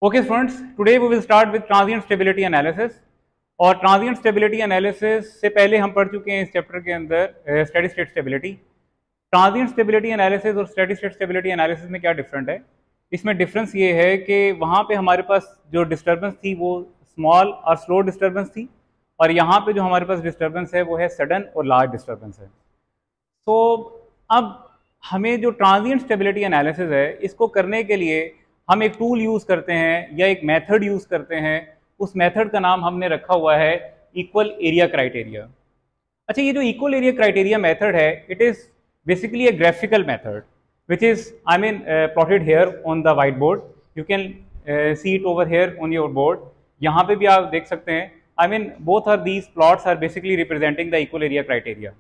Okay students, today we will start with transient stability analysis। और transient stability analysis से पहले हम पढ़ चुके हैं इस चैप्टर के अंदर steady state stability. Transient stability analysis और स्टेडी स्टेट स्टेबिलिटी एनालिसिस में क्या डिफरेंट है? इसमें डिफरेंस ये है कि वहाँ पे हमारे पास जो डिस्टर्बेंस थी वो स्मॉल और स्लो डिस्टर्बेंस थी, और यहाँ पे जो हमारे पास डिस्टर्बेंस है वो है सडन और लार्ज डिस्टर्बेंस है। तो अब हमें जो ट्रांजिएंट स्टेबिलिटी एनालिसिस है इसको करने के लिए हम एक टूल यूज़ करते हैं या एक मेथड यूज़ करते हैं। उस मेथड का नाम हमने रखा हुआ है इक्वल एरिया क्राइटेरिया। अच्छा, ये जो इक्वल एरिया क्राइटेरिया मेथड है, it is basically a graphical method which is plotted here on the white board. You can see it over here on your board. यहाँ पे भी आप देख सकते हैं। Both are these plots are basically representing the equal area criteria.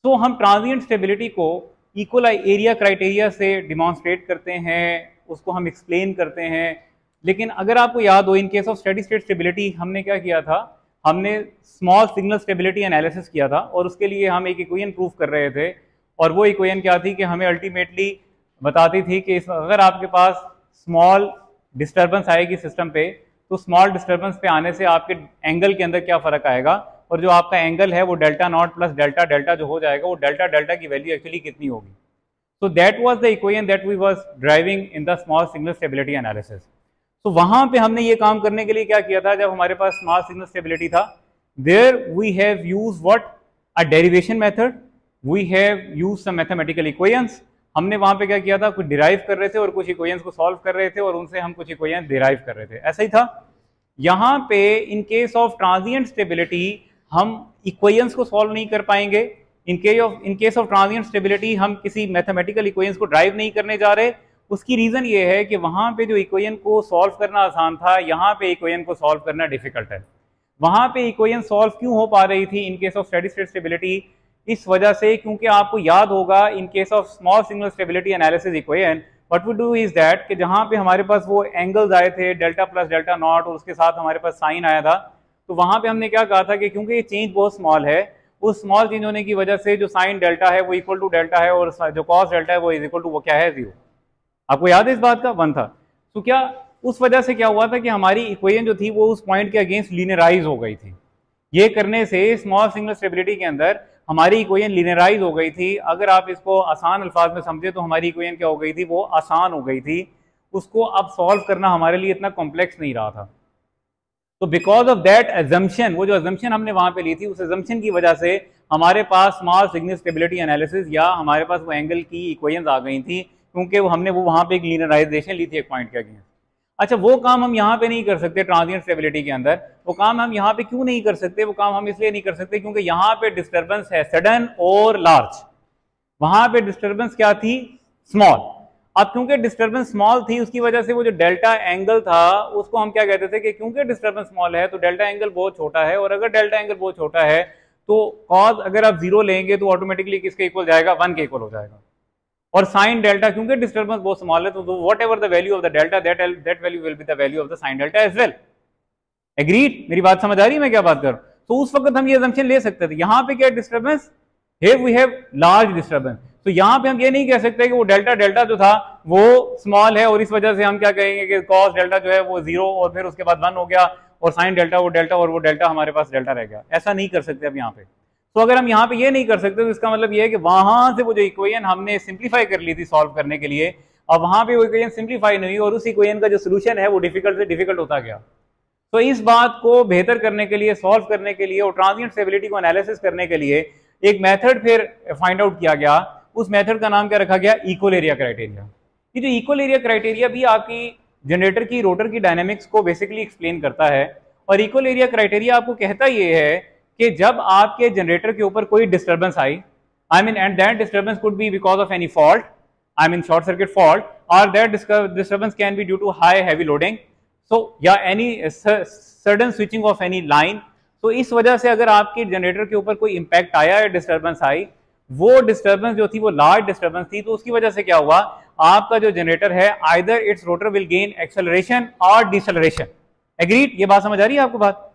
तो हम transient stability को इक्वल एरिया क्राइटेरिया से डिमॉन्स्ट्रेट करते हैं, उसको हम एक्सप्लेन करते हैं। लेकिन अगर आपको याद हो, इन case of steady state stability हमने क्या किया था, हमने स्मॉल सिग्नल स्टेबिलिटी एनालिसिस किया था, और उसके लिए हम एक इक्वेशन प्रूफ कर रहे थे। और वो इक्वेशन क्या थी कि हमें अल्टीमेटली बताती थी कि अगर आपके पास स्मॉल डिस्टर्बेंस आएगी सिस्टम पे, तो स्मॉल डिस्टर्बेंस पे आने से आपके एंगल के अंदर क्या फ़र्क आएगा, और जो आपका एंगल है वो delta not plus delta delta जो हो जाएगा, वो डेल्टा डेल्टा की वैल्यू एक्चुअली कितनी होगी। So that was the equation that we was driving in the small signal stability analysis. So वहाँ पे हमने ये काम करने के लिए क्या किया था, जब हमारे पास small signal stability था, there we have used what a derivation method, we have used some mathematical equations। हमने वहाँ पे क्या किया था, कुछ डिराइव कर रहे थे और कुछ इक्वेशंस को सॉल्व कर रहे थे, और उनसे हम कुछ इक्वेशन डिराइव कर रहे थे। ऐसा ही था यहाँ पे। इन केस ऑफ ट्रांजिएंट स्टेबिलिटी हम इक्वेशंस को सॉल्व नहीं कर पाएंगे। इन केस ऑफ ट्रांजिएंट स्टेबिलिटी हम किसी मैथमेटिकल इक्वेशंस को ड्राइव नहीं करने जा रहे। उसकी रीजन ये है कि वहाँ पे जो इक्वेशन को सॉल्व करना आसान था, यहाँ पे इक्वेशन को सॉल्व करना डिफिकल्ट है। वहाँ पे इक्वेशन सॉल्व क्यों हो पा रही थी in case of steady state stability? इस वजह से क्योंकि आपको याद होगा, in case of small signal stability analysis equation what we do is that कि जहाँ पे हमारे पास वो एंगल्स आए थे डेल्टा प्लस डेल्टा नॉट, और उसके साथ हमारे पास साइन आया था, तो वहाँ पे हमने क्या कहा था कि क्योंकि ये चेंज बहुत स्मॉल है, उस स्मॉल चेंज होने की वजह से जो साइन डेल्टा है वो इक्वल टू डेल्टा है, और जो कॉस डेल्टा है वो इज इक्वल टू वो क्या है, 0। आपको याद है इस बात का? 1 था। तो क्या उस वजह से क्या हुआ था कि हमारी इक्वेशन जो थी वो उस पॉइंट के अगेंस्ट लीनियराइज हो गई थी। ये करने से स्मॉल सिग्नल स्टेबिलिटी के अंदर हमारी इक्वेशन लीनियराइज हो गई थी। अगर आप इसको आसान अल्फाज में समझे तो हमारी इक्वेशन क्या हो गई थी, वो आसान हो गई थी। उसको अब सॉल्व करना हमारे लिए इतना कॉम्प्लेक्स नहीं रहा था। तो बिकॉज ऑफ दैट एजम्पशन, वो जो एजम्पशन हमने वहां पे ली थी, उस एजम्पशन की वजह से हमारे पास स्मॉल सिग्नल स्टेबिलिटी एनालिसिस या हमारे पास वो एंगल की इक्वेशंस आ गई थी, क्योंकि हमने वो वहां पे एक लीनियराइजेशन ली थी एक पॉइंट के अगेंस्ट। अच्छा, वो काम हम यहाँ पे नहीं कर सकते ट्रांजिएंट स्टेबिलिटी के अंदर। वो काम हम यहाँ पे क्यों नहीं कर सकते? वो काम हम इसलिए नहीं कर सकते क्योंकि यहाँ पे डिस्टर्बेंस है सडन और लार्ज। वहां पे डिस्टर्बेंस क्या थी? स्मॉल। अब क्योंकि डिस्टर्बेंस स्मॉल थी, उसकी वजह से वो जो डेल्टा एंगल था उसको हम क्या कहते थे कि क्योंकि डिस्टर्बेंस स्मॉल है तो डेल्टा एंगल बहुत छोटा है, और अगर डेल्टा एंगल बहुत छोटा है तो कॉज अगर आप 0 लेंगे तो ऑटोमेटिकली किसके इक्वल जाएगा? 1 के इक्वल हो जाएगा। और साइन डेल्टा, क्योंकि डिस्टर्बेंस बहुत स्मॉल है, तो whatever the value of the delta, that value will be the value of the sine delta as well. Agreed? मेरी बात समझ आ रही है मैं क्या बात कर रहा हूं? तो उस वक्त हम ये assumption ले सकते थे। यहाँ पे क्या disturbance? Here we have large disturbance। तो यहाँ पे हम ये नहीं कह सकते कि वो डेल्टा डेल्टा जो था वो स्मॉल है, और इस वजह से हम क्या कहेंगे कि कॉस डेल्टा जो है वो 0 और फिर उसके बाद 1 हो गया, और साइन डेल्टा वो डेल्टा, और वो डेल्टा हमारे पास डेल्टा रह गया। ऐसा नहीं कर सकते अब यहाँ पे। तो अगर हम यहाँ पे ये नहीं कर सकते तो इसका मतलब ये है कि वहां से वो जो इक्वेशन हमने सिंप्लीफाई कर ली थी सॉल्व करने के लिए, अब वहां पे वो इक्वेशन सिंप्लीफाई नहीं हुई, और उस इक्वेशन का जो सोल्यूशन है वो डिफिकल्ट से डिफिकल्ट होता गया। तो इस बात को बेहतर करने के लिए, सॉल्व करने के लिए, और ट्रांजिएंट स्टेबिलिटी को एनालिसिस करने के लिए एक मेथड फिर फाइंड आउट किया गया। उस मेथड का नाम क्या रखा गया? Equal area criteria. ये जो इक्वल एरिया क्राइटेरिया भी आपकी जनरेटर की, रोटर की डायनेमिक्स को बेसिकली एक्सप्लेन करता है। और इक्वल एरिया क्राइटेरिया आपको कहता ये है कि जब आपके जनरेटर के ऊपर कोई डिस्टर्बेंस आई, and that disturbance could be because of any fault, short circuit fault, और that disturbance can be due to high heavy loading, so या any sudden switching off any line. तो इस वजह से अगर आपके जनरेटर के ऊपर कोई इंपैक्ट आया या डिस्टर्बेंस आई, वो डिस्टर्बेंस जो थी वो लार्ज डिस्टर्बेंस थी, तो उसकी वजह से क्या हुआ, आपका जो जनरेटर है either it's rotor will gain acceleration और डिसेलरेशन। एग्रीड? ये बात समझ आ रही है आपको बात?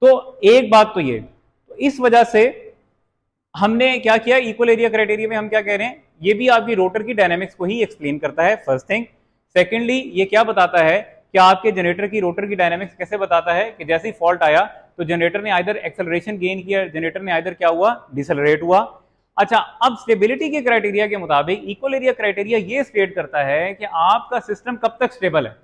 तो एक बात तो ये, तो इस वजह से हमने क्या किया, इक्वल एरिया क्राइटेरिया में हम क्या कह रहे हैं, ये भी आपकी रोटर की डायनेमिक्स को ही एक्सप्लेन करता है, फर्स्ट थिंग। सेकेंडली ये क्या बताता है कि आपके जनरेटर की रोटर की डायनामिक्स कैसे बताता है कि जैसे ही फॉल्ट आया तो जनरेटर ने आइदर एक्सेलरेशन गेन किया, जनरेटर ने आइदर क्या हुआ, डिसेलरेट हुआ। अच्छा, अब स्टेबिलिटी के क्राइटेरिया के मुताबिक इक्वल एरिया क्राइटेरिया ये स्टेट करता है कि आपका सिस्टम कब तक स्टेबल है।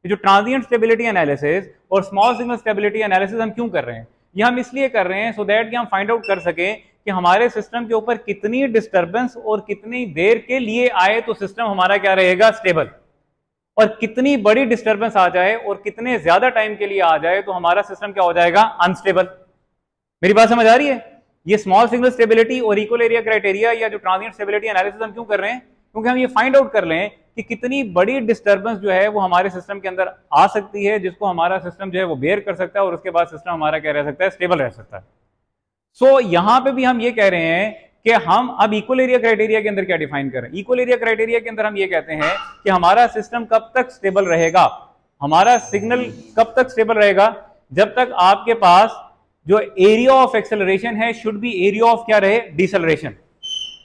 जो ट्रांजिएंट स्टेबिलिटी एनालिसिस और स्मॉल सिग्नल स्टेबिलिटी एनालिसिस हम क्यों कर रहे हैं, ये हम इसलिए कर रहे हैं सो दैट कि हम फाइंड आउट कर सके कि हमारे सिस्टम के ऊपर कितनी डिस्टर्बेंस और कितनी देर के लिए आए तो सिस्टम हमारा क्या रहेगा, स्टेबल, और कितनी बड़ी डिस्टर्बेंस आ जाए और कितने ज्यादा टाइम के लिए आ जाए तो हमारा सिस्टम क्या हो जाएगा, अनस्टेबल। मेरी बात समझ आ रही है? ये स्मॉल सिग्नल स्टेबिलिटी और इक्वल एरिया क्राइटेरिया या जो ट्रांजिएंट स्टेबिलिटी एनालिसिस हम क्यों कर रहे हैं, क्योंकि हम ये फाइंड आउट कर लें कि कितनी बड़ी डिस्टर्बेंस जो है वो हमारे सिस्टम के अंदर आ सकती है जिसको हमारा सिस्टम जो है वो बेयर कर सकता है और उसके बाद सिस्टम हमारा क्या रह सकता है, स्टेबल रह सकता है। सो यहां पे भी हम ये कह रहे हैं कि हम अब इक्वल एरिया क्राइटेरिया के अंदर क्या डिफाइन करें। इक्वल एरिया क्राइटेरिया के अंदर हम ये कहते हैं कि हमारा सिस्टम कब तक स्टेबल रहेगा, हमारा सिग्नल कब तक स्टेबल रहेगा, जब तक आपके पास जो एरिया ऑफ एक्सेलरेशन है शुड बी एरिया ऑफ क्या रहे, डिसेलरेशन।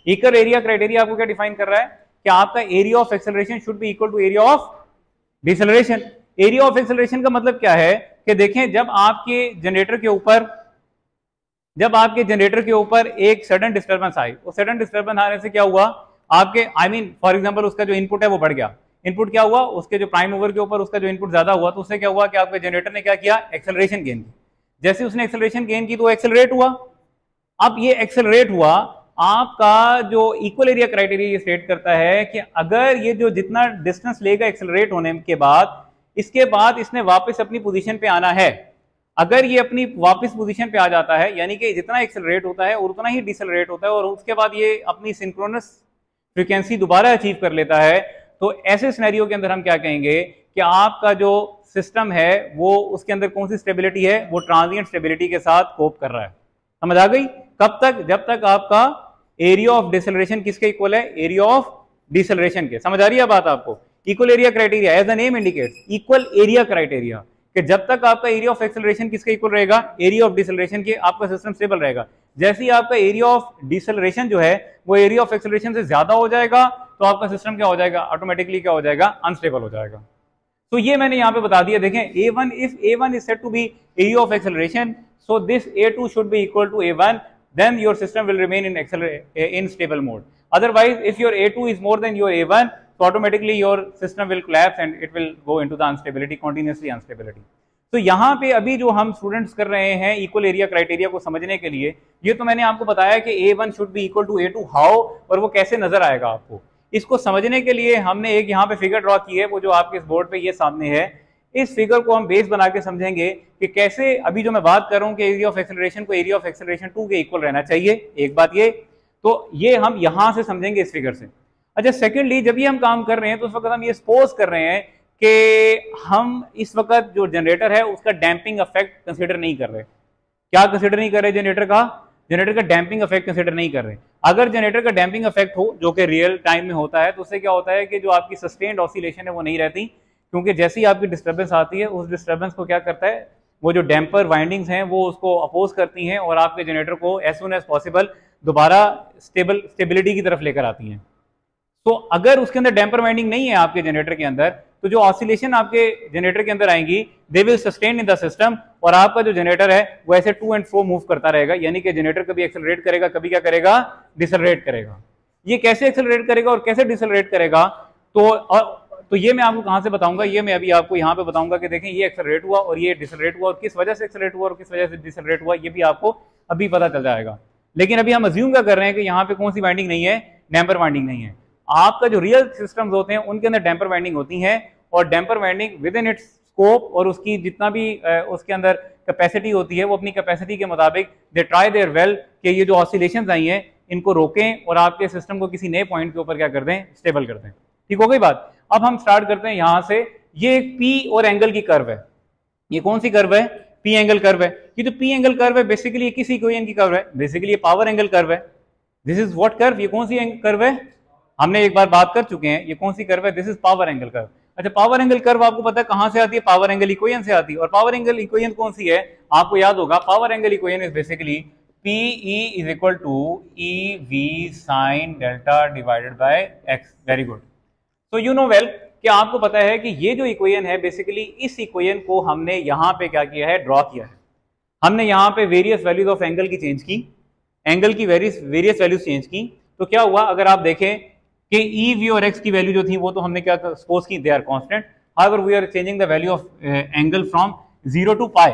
इक्वल एरिया क्राइटेरिया आपको क्या डिफाइन कर रहा है कि आपका area of acceleration should be equal to area of deceleration. Area of acceleration का मतलब क्या है कि देखें, जब आपके जनरेटर के ऊपर एक सडन डिस्टर्बेंस आई, वो सडन डिस्टर्बेंस आने से क्या हुआ, आपके फॉर एग्जांपल उसका जो इनपुट है वो बढ़ गया। इनपुट क्या हुआ, उसके जो प्राइम मूवर के ऊपर उसका जो इनपुट ज्यादा हुआ तो उससे क्या हुआ कि आपके जनरेटर ने क्या किया, एक्सेलरेशन गेन की। जैसे उसने एक्सेलरेशन गेन की तो एक्सेलरेट हुआ। अब ये एक्सेलरेट हुआ, आपका जो इक्वल एरिया क्राइटेरिया ये स्टेट करता है कि अगर ये जो जितना डिस्टेंस लेगा एक्सेलरेट होने के बाद, इसके बाद इसने वापस अपनी पोजीशन पे आना है। अगर ये अपनी वापस पोजीशन पे आ जाता है, यानी कि जितना एक्सेलरेट होता है और उतना ही डिसेलरेट होता है और उसके बाद ये अपनी सिंक्रोनस फ्रीक्वेंसी दोबारा अचीव कर लेता है, तो ऐसे सिनेरियो के अंदर हम क्या कहेंगे कि आपका जो सिस्टम है वो उसके अंदर कौन सी स्टेबिलिटी है, वो ट्रांजिएंट स्टेबिलिटी के साथ कोप कर रहा है। समझ आ गई? कब तक, जब तक आपका एरिया ऑफ डिसेलरेशन किसके इक्वल है, एरिया ऑफ डिसेलरेशन के। समझ आ रही है बात आपको? Equal area criteria as the name indicates, equal area criteria, कि जब तक आपका एरिया ऑफ एक्सेलरेशन किसके इक्वल रहेगा, एरिया ऑफ डिसेलरेशन के, आपका सिस्टम स्टेबल रहेगा। जैसे ही आपका एरिया ऑफ डिसेलरेशन जो है वो एरिया ऑफ एक्सेलरेशन से ज्यादा हो जाएगा तो आपका सिस्टम क्या हो जाएगा, ऑटोमेटिकली क्या हो जाएगा, अनस्टेबल हो जाएगा। तो ये मैंने यहां पे बता दिया। देखें, A1 if A1 is said to be area of acceleration, so this A2 should be equal to A1, then your system will remain in stable mode. Otherwise, if your A2 is more than your A1, so automatically your system will collapse and it will go into the instability, continuously instability. तो यहाँ पे अभी जो हम students कर रहे हैं equal area criteria को समझने के लिए, ये तो मैंने आपको बताया कि A1 should be equal to A2, how, और वो कैसे नजर आएगा आपको। इसको समझने के लिए हमने एक यहाँ पे फिगर ड्रॉ की है, वो जो आपके इस बोर्ड पे ये सामने है। इस फिगर को हम बेस बना के समझेंगे कि कैसे अभी जो मैं बात कर रहा हूँ कि एरिया ऑफ एक्सेलरेशन को एरिया ऑफ एक्सेलरेशन 2 के इक्वल रहना चाहिए, एक बात ये, तो ये हम यहाँ से समझेंगे इस फिगर से। अच्छा, सेकेंडली, जब ये हम काम कर रहे हैं तो उस वक्त हम ये सपोज कर रहे हैं कि हम इस वक्त जो जनरेटर है उसका डैम्पिंग इफेक्ट कंसिडर नहीं कर रहे। क्या कंसिडर नहीं कर रहे? जनरेटर का डैम्पिंग इफेक्ट कंसिडर नहीं कर रहे। अगर जनरेटर का डैम्पिंग इफेक्ट हो, जो कि रियल टाइम में होता है, तो उससे क्या होता है कि जो आपकी सस्टेन्ड ऑसिलेशन है वो नहीं रहती, क्योंकि जैसे ही आपकी डिस्टर्बेंस आती है उस डिस्टर्बेंस को क्या करता है, वो जो डैम्पर वाइंडिंग्स हैं वो उसको अपोज करती हैं और आपके जनरेटर को एज सुन एज पॉसिबल दोबारा स्टेबिलिटी की तरफ लेकर आती हैं। तो अगर उसके अंदर डैम्पर वाइंडिंग नहीं है आपके जनरेटर के अंदर, तो जो ऑसिलेशन आपके जनरेटर के अंदर आएंगी they will sustain in the system, और आपका जो जनरेटर है वो ऐसे टू एंड फ्रो मूव करता रहेगा, यानी कि जनरेटर कभी एक्सेलरेट करेगा, कभी क्या करेगा, डिसेलरेट करेगा। ये कैसे एक्सेलरेट करेगा और कैसे डिसेलरेट करेगा, तो ये मैं आपको कहां से बताऊंगा, ये मैं अभी आपको यहाँ पे बताऊंगा कि देखें ये एक्सेलरेट हुआ और ये डिसेलरेट हुआ, और किस वजह से एक्सेलरेट हुआ और किस वजह से डिसेलरेट हुआ, ये भी आपको अभी पता चल जाएगा। लेकिन अभी हम अज्यूम क्या कर रहे हैं कि यहाँ पे कौन सी वाइंडिंग नहीं है, डैम्पर वाइंडिंग नहीं है। आपका जो रियल सिस्टम्स होते हैं उनके अंदर डैम्पर वाइंडिंग होती है, और damper winding with in its scope, और उसकी जितना भी उसके अंदर कैपेसिटी होती है वो अपनी कैपेसिटी के मुताबिक दे ट्राई देयर वेल कि ये जो ऑसिलेशंस आई हैं इनको रोकें और आपके सिस्टम को किसी नए पॉइंट के ऊपर क्या कर दें, स्टेबल कर दें। ठीक हो गई बात? अब हम स्टार्ट करते हैं यहाँ से। ये एक पी और एंगल की कर्व है। ये कौन सी कर्व है? पी एंगल कर्व है। ये जो पी एंगल कर्व है बेसिकली किस इक्वेशन की कर्व है? बेसिकली ये पावर एंगल कर्व है। This is what curve? ये कौन सी कर्व है? हमने एक बार बात कर चुके हैं, ये कौन सी कर्व है? This is power angle curve. अच्छा, पावर एंगल कर्व आपको पता है कहां से आती है? पावर एंगल इक्वेशन से आती है। और पावर एंगल इक्वेशन कौन सी है? आपको याद होगा, power angle equation is basically PE is equal to EV sin delta divided by x. Very good. So you know well कि आपको पता है कि ये जो इक्वेशन है बेसिकली इस इक्वेशन को हमने यहाँ पे क्या किया है, ड्रॉ किया है। हमने यहाँ पे वेरियस वैल्यूज ऑफ एंगल की चेंज की, एंगल की वेरियस वैल्यूज चेंज की। तो क्या हुआ, अगर आप देखें कि ई वी और एक्स की वैल्यू जो थी वो तो हमने क्या सपोज की, they are constant. However we are changing the value of angle from 0 to pi.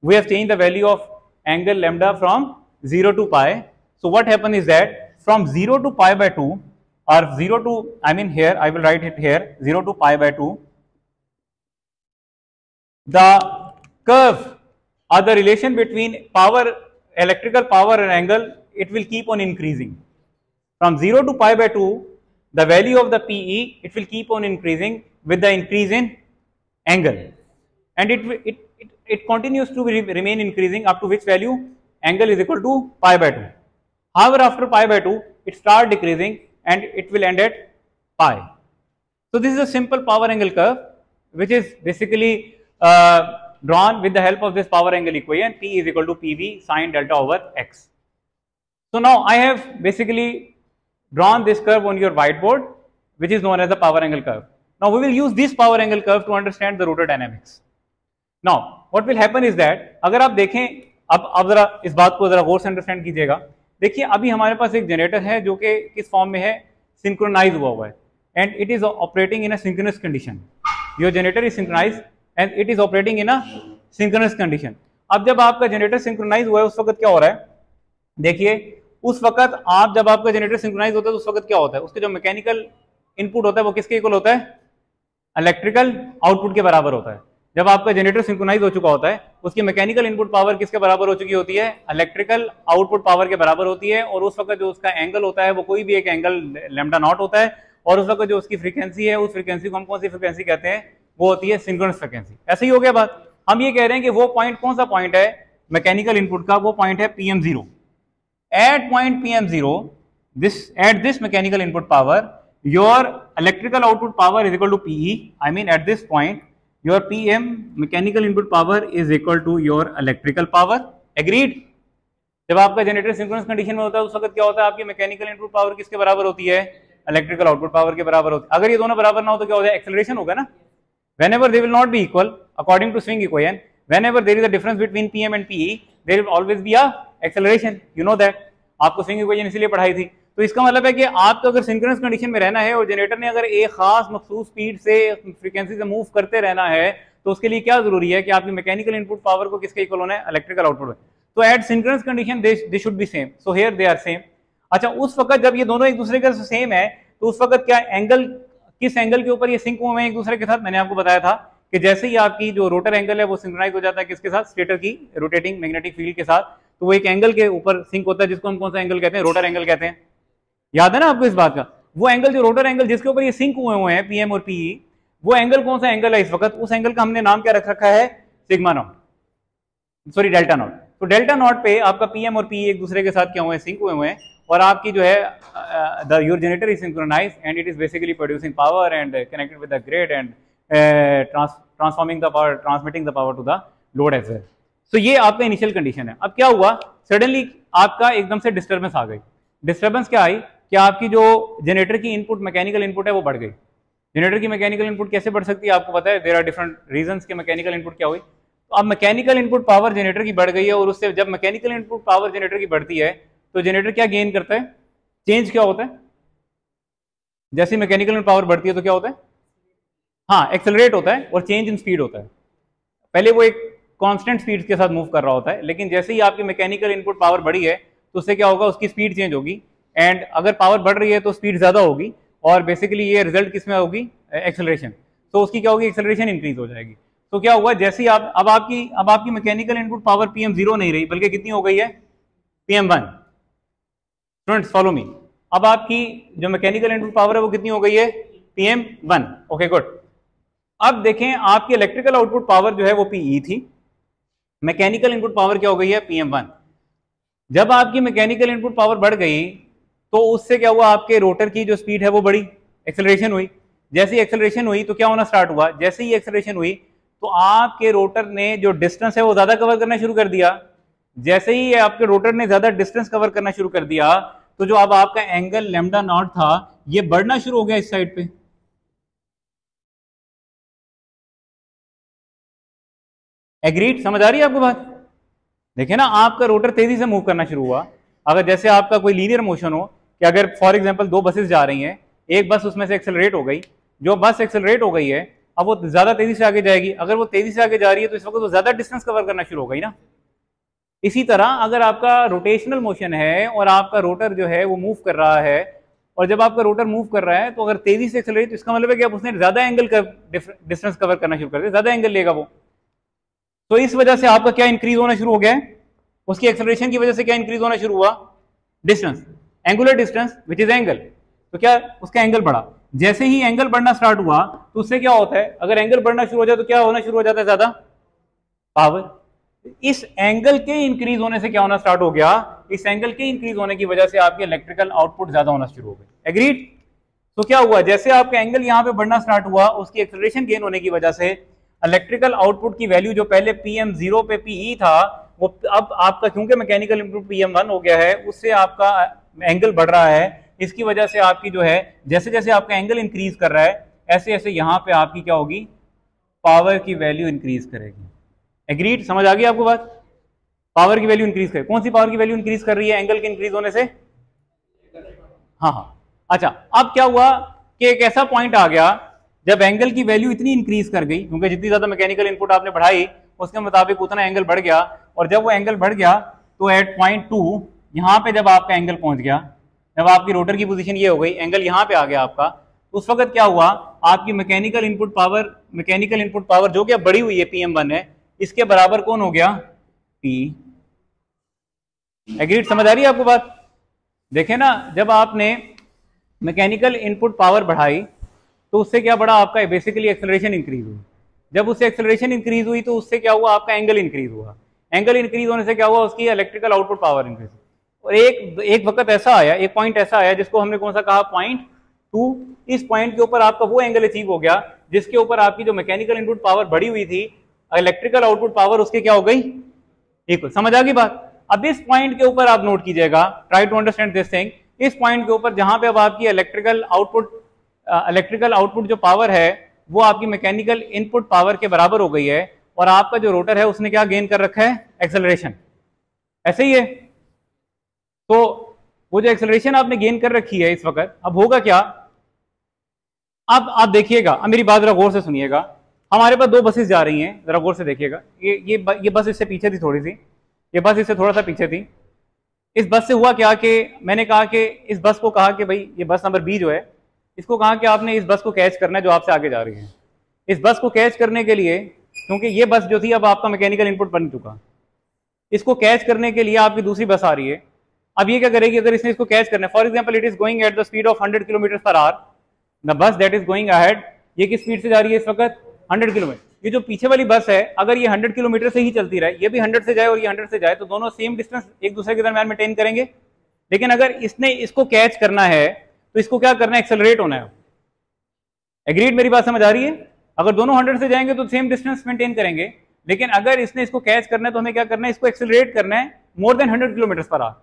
We have change the value of angle lambda from 0 to pi. So what happen is that from 0 to pi by 2 or 0 to, I mean here I will write it here, 0 to pi by 2, the curve or the relation between power, electrical power and angle, it will keep on increasing. From 0 to pi by 2, the value of the PE, it will keep on increasing with the increase in angle, and it continues to remain increasing up to which value, angle is equal to pi by 2. However, after pi by 2, it start decreasing and it will end at pi. So this is a simple power angle curve which is basically drawn with the help of this power angle equation. P is equal to PV sine delta over x. So now I have basically drawn this curve on your whiteboard, which is known as the power angle curve. Now we will use this power angle curve to understand the rotor dynamics. Now what will happen is that अगर आप देखें, अब जरा इस बात को जरा गौर से अंडरस्टैंड कीजिएगा। देखिए अभी हमारे पास एक जनरेटर है जो कि किस फॉर्म में है, सिंक्रोनाइज हुआ है, and it is operating in a synchronous condition. Your generator is synchronize and it is operating in a synchronous condition. अब जब आपका जनरेटर सिंक्रोनाइज हुआ है उस वक्त क्या हो रहा है, देखिए उस वक्त आप जब आपका जनरेटर सिंक्रोनाइज होता है तो उस वक्त क्या होता है, उसके जो मैकेनिकल इनपुट होता है वो किसके इक्वल होता है, इलेक्ट्रिकल आउटपुट के बराबर होता है। जब आपका जनरेटर सिंक्रोनाइज हो चुका होता है उसकी मैकेनिकल इनपुट पावर किसके बराबर हो चुकी होती है, इलेक्ट्रिकल आउटपुट पावर के बराबर होती है। और उस वक्त जो उसका एंगल होता है वो कोई भी एक एंगल लैम्डा नॉट होता है, और उस वक्त जो उसकी फ्रीक्वेंसी है उस फ्रीक्वेंसी को हम कौन सी फ्रीक्वेंसी कहते हैं, वो होती है सिंक्रोनस फ्रीक्वेंसी। ऐसे ही हो गया बात। हम ये कह रहे हैं कि वो पॉइंट कौन सा पॉइंट है मैकेनिकल इनपुट का, वो पॉइंट है PM0। At point PM0 at this mechanical input power your electrical output power is equal to PE। I mean at this point your PM mechanical input power is equal to your electrical power. Agreed? जब आपका generator synchronous condition में होता है उस वक्त क्या होता है, आपकी मैकेनिकल इनपुट पावर किसके बराबर होती है, इलेक्ट्रिकल आउटपुट पावर के बराबर होती है। अगर ये दोनों बराबर ना हो तो क्या हो जाए, एक्सेलरेशन होगा ना। whenever they will not be equal according to swing equation, whenever there is a difference between PM and PE, there will always be a acceleration. You know that, आपको swing equation इसीलिए पढ़ाई थी। तो इसका मतलब है कि आपको अगर सिंक्रोनस कंडीशन में रहना है और जनरेटर ने अगर एक खास मखसूस स्पीड से फ्रीक्वेंसी से मूव करते रहना है तो उसके लिए क्या जरूरी है कि आपकी मैकेनिकल इनपुट पावर को किसके इक्वल होना है, इलेक्ट्रिकल आउटपुट में। तो at synchronous condition they should be same, so here they are same. अच्छा, उस वक्त जब ये दोनों एक दूसरे के सेम है तो उस वक्त क्या एंगल, किस एंगल के ऊपर ये सिंक हुए हैं एक दूसरे के साथ। मैंने आपको बताया था कि जैसे ही आपकी जो रोटर एंगल है वो सिंक्रोनाइज हो जाता है किसके साथ, स्टेटर की रोटेटिंग मैग्नेटिक फील्ड के साथ, तो वो एक एंगल के ऊपर सिंक होता है जिसको हम कौन सा एंगल कहते हैं, रोटर एंगल कहते हैं। याद है ना आपको इस बात का, वो एंगल जो रोटर एंगल जिसके ऊपर ये सिंक हुए हैं PM और PE, वो एंगल कौन सा एंगल है इस वक्त, उस एंगल का हमने नाम क्या रख रखा है, sigma not, sorry delta not. तो डेल्टा नॉट पे आपका PM और PE एक दूसरे के साथ क्या हुए हैं, सिंक हुए हैं, और आपकी जो है your generator is synchronized and it is basically producing power and connected with the grid and transforming the power, transmitting the power to the load as well. तो ये आपका इनिशियल कंडीशन है। अब क्या हुआ, सडनली आपका एकदम से डिस्टर्बेंस आ गई। डिस्टर्बेंस क्या आई कि आपकी जो जनरेटर की इनपुट मैकेनिकल इनपुट है वो बढ़ गई। जनरेटर की मैकेनिकल इनपुट कैसे बढ़ सकती है आपको पता है, देयर आर डिफरेंट रीजंस के मैकेनिकल इनपुट क्या हुई। तो अब मैकेनिकल इनपुट पावर जनरेटर की बढ़ गई है, और उससे जब मैकेनिकल इनपुट पावर जनरेटर की बढ़ती है तो जनरेटर क्या गेन करता है, चेंज क्या होता है, जैसे मैकेनिकल इनपुट पावर बढ़ती है तो क्या होता है, हाँ एक्सेलरेट होता है और चेंज इन स्पीड होता है। पहले वो एक कांस्टेंट स्पीड के साथ मूव कर रहा होता है, लेकिन जैसे ही आपकी मैकेनिकल इनपुट पावर बढ़ी है तो उससे क्या होगा, उसकी स्पीड चेंज होगी, एंड अगर पावर बढ़ रही है तो स्पीड ज्यादा होगी, और बेसिकली ये रिजल्ट किसमें होगी, एक्सेलरेशन। तो उसकी क्या होगी, एक्सेलरेशन इंक्रीज हो जाएगी। तो क्या हुआ, जैसे ही आप अब आपकी मैकेनिकल इनपुट पावर PM0 नहीं रही बल्कि कितनी हो गई है, PM1। स्टूडेंट्स फॉलो मी, अब आपकी जो मैकेनिकल इनपुट पावर है वो कितनी हो गई है, PM1। Okay good. अब देखें आपकी इलेक्ट्रिकल आउटपुट पावर जो है वो PE थी, मैकेनिकल इनपुट पावर क्या हो गई है, PM1। जब आपकी मैकेनिकल इनपुट पावर बढ़ गई तो उससे क्या हुआ, आपके रोटर की जो स्पीड है वो बढ़ी, एक्सेलरेशन हुई। जैसे ही एक्सेलरेशन हुई तो क्या होना स्टार्ट हुआ, जैसे ही एक्सेलरेशन हुई तो आपके रोटर ने जो डिस्टेंस है वो ज्यादा कवर करना शुरू कर दिया। जैसे ही आपके रोटर ने ज्यादा डिस्टेंस कवर करना शुरू कर दिया तो जो अब आपका एंगल लैम्डा नॉट था ये बढ़ना शुरू हो गया इस साइड पे। एग्रीड, समझ आ रही है आपको बात? देखिए ना, आपका रोटर तेजी से मूव करना शुरू हुआ। अगर जैसे आपका कोई लीनियर मोशन हो कि अगर फॉर एग्जांपल दो बसेस जा रही हैं, एक बस उसमें से एक्सेलरेट हो गई, जो बस एक्सेलरेट हो गई है अब वो ज्यादा तेजी से आगे जाएगी। अगर वो तेजी से आगे जा रही है तो इस वक्त वो ज्यादा डिस्टेंस कवर करना शुरू हो गई ना। इसी तरह अगर आपका रोटेशनल मोशन है और आपका रोटर जो है वो मूव कर रहा है, और जब आपका रोटर मूव कर रहा है तो अगर तेजी से एक्सेलरेट, तो इसका मतलब है कि आप उसने ज्यादा एंगल का डिस्टेंस कवर करना शुरू कर दिया, ज्यादा एंगल लेगा वो। तो इस वजह से आपका क्या इंक्रीज होना शुरू हो गया है, उसकी एक्सेलरेशन की वजह से क्या इंक्रीज होना शुरू हुआ, distance, angular distance which is angle. तो क्या उसका एंगल बढ़ा। जैसे ही एंगल बढ़ना स्टार्ट हुआ तो उससे क्या होता है, अगर एंगल बढ़ना शुरू हो जाए तो क्या होना शुरू हो जाता है, ज्यादा पावर। इस एंगल के इंक्रीज होने से क्या होना स्टार्ट हो गया, इस एंगल के इंक्रीज होने की वजह से आपके इलेक्ट्रिकल आउटपुट ज्यादा होना शुरू हो गए। एग्रीड? तो क्या हुआ, जैसे आपका एंगल यहां पे बढ़ना स्टार्ट हुआ, उसकी एक्सेलरेशन गेन होने की वजह से इलेक्ट्रिकल आउटपुट की वैल्यू जो पहले PM0 पे PE था, वो अब आपका क्योंकि मैकेनिकल इनपुट PM1 हो गया है, उससे आपका एंगल बढ़ रहा है। इसकी वजह से आपकी जो है, जैसे जैसे आपका एंगल इंक्रीज कर रहा है, ऐसे ऐसे यहां पे आपकी क्या होगी, पावर की वैल्यू इंक्रीज करेगी। एग्रीड? समझ आ गई आपको बात? पावर की वैल्यू इंक्रीज करे। कौन सी पावर की वैल्यू इंक्रीज कर रही है एंगल के इंक्रीज होने से? हाँ हाँ, अच्छा। अब क्या हुआ कि एक ऐसा पॉइंट आ गया जब एंगल की वैल्यू इतनी इंक्रीज कर गई, क्योंकि जितनी ज्यादा मैकेनिकल इनपुट आपने बढ़ाई उसके मुताबिक उतना एंगल बढ़ गया, और जब वो एंगल बढ़ गया तो एट पॉइंट 2 यहां पे जब आपका एंगल पहुंच गया, जब आपकी रोटर की पोजीशन ये हो गई, एंगल यहां पे आ गया आपका, उस वक्त क्या हुआ, आपकी मैकेनिकल इनपुट पावर जो कि बढ़ी हुई है PM1 है, इसके बराबर कौन हो गया, P। एग्रीड? समझ आ रही है आपको बात? देखे ना, जब आपने मैकेनिकल इनपुट पावर बढ़ाई तो उससे क्या बढ़ा, आपका बेसिकली एक्सेलरेशन इंक्रीज हुई। जब उससे एक्सेलरेशन इंक्रीज हुई तो उससे क्या हुआ, आपका एंगल इंक्रीज हुआ। एंगल इंक्रीज होने से क्या हुआ, उसकी इलेक्ट्रिकल आउटपुट पावर इंक्रीज। और एक वक्त ऐसा आया, एक पॉइंट ऐसा आया जिसको हमने कौन सा कहा, पॉइंट 2। इस पॉइंट के ऊपर आपका वो एंगल अचीव हो गया जिसके ऊपर आपकी जो मैकेनिकल इनपुट पावर बढ़ी हुई थी, इलेक्ट्रिकल आउटपुट पावर उसके क्या हो गई, इक्वल। समझ आ गई बात? अब इस पॉइंट के ऊपर आप नोट कीजिएगा, try to understand this thing. इस पॉइंट के ऊपर जहां पे अब आपकी इलेक्ट्रिकल आउटपुट जो पावर है वो आपकी मैकेनिकल इनपुट पावर के बराबर हो गई है, और आपका जो रोटर है उसने क्या गेन कर रखा है, एक्सेलरेशन। ऐसे ही है। तो वो जो एक्सेलरेशन आपने गेन कर रखी है इस वक्त, अब होगा क्या, अब आप देखिएगा, अब मेरी बात जरा गौर से सुनिएगा। हमारे पास दो बसेस जा रही हैं, जरा गौर से देखिएगा। ये बस इससे पीछे थी थोड़ी सी, ये बस इससे थोड़ा सा पीछे थी। इस बस से हुआ क्या कि मैंने कहा कि इस बस को कहा कि भाई ये बस नंबर B जो है, इसको कहा कि आपने इस बस को कैच करना है जो आपसे आगे जा रही है। इस बस को कैच करने के लिए, क्योंकि ये बस जो थी अब आपका मैकेनिकल इनपुट बन चुका, इसको कैच करने के लिए आपकी दूसरी बस आ रही है। अब ये क्या करेगी, अगर इसने इसको कैच करना है, for example it is going at the speed of 100 kilometre per our, the bus that is going ahead, ये किस स्पीड से जा रही है इस वक्त, 100 किलोमीटर। ये जो पीछे वाली बस है, अगर ये 100 किलोमीटर से ही चलती रहे, ये भी 100 से जाए और ये 100 से जाए, तो दोनों सेम डिस्टेंस एक दूसरे के दरमियान मेंटेन करेंगे। लेकिन अगर इसने इसको कैच करना है तो इसको क्या करना है, एक्सेलरेट होना है। एग्रीड? मेरी बात समझ आ रही है? अगर दोनों 100 से जाएंगे तो सेम डिस्टेंस मेंटेन करेंगे, लेकिन अगर इसने इसको कैच करना है तो हमें क्या करना है, इसको एक्सेलरेट करना है more than 100 kilometre per our.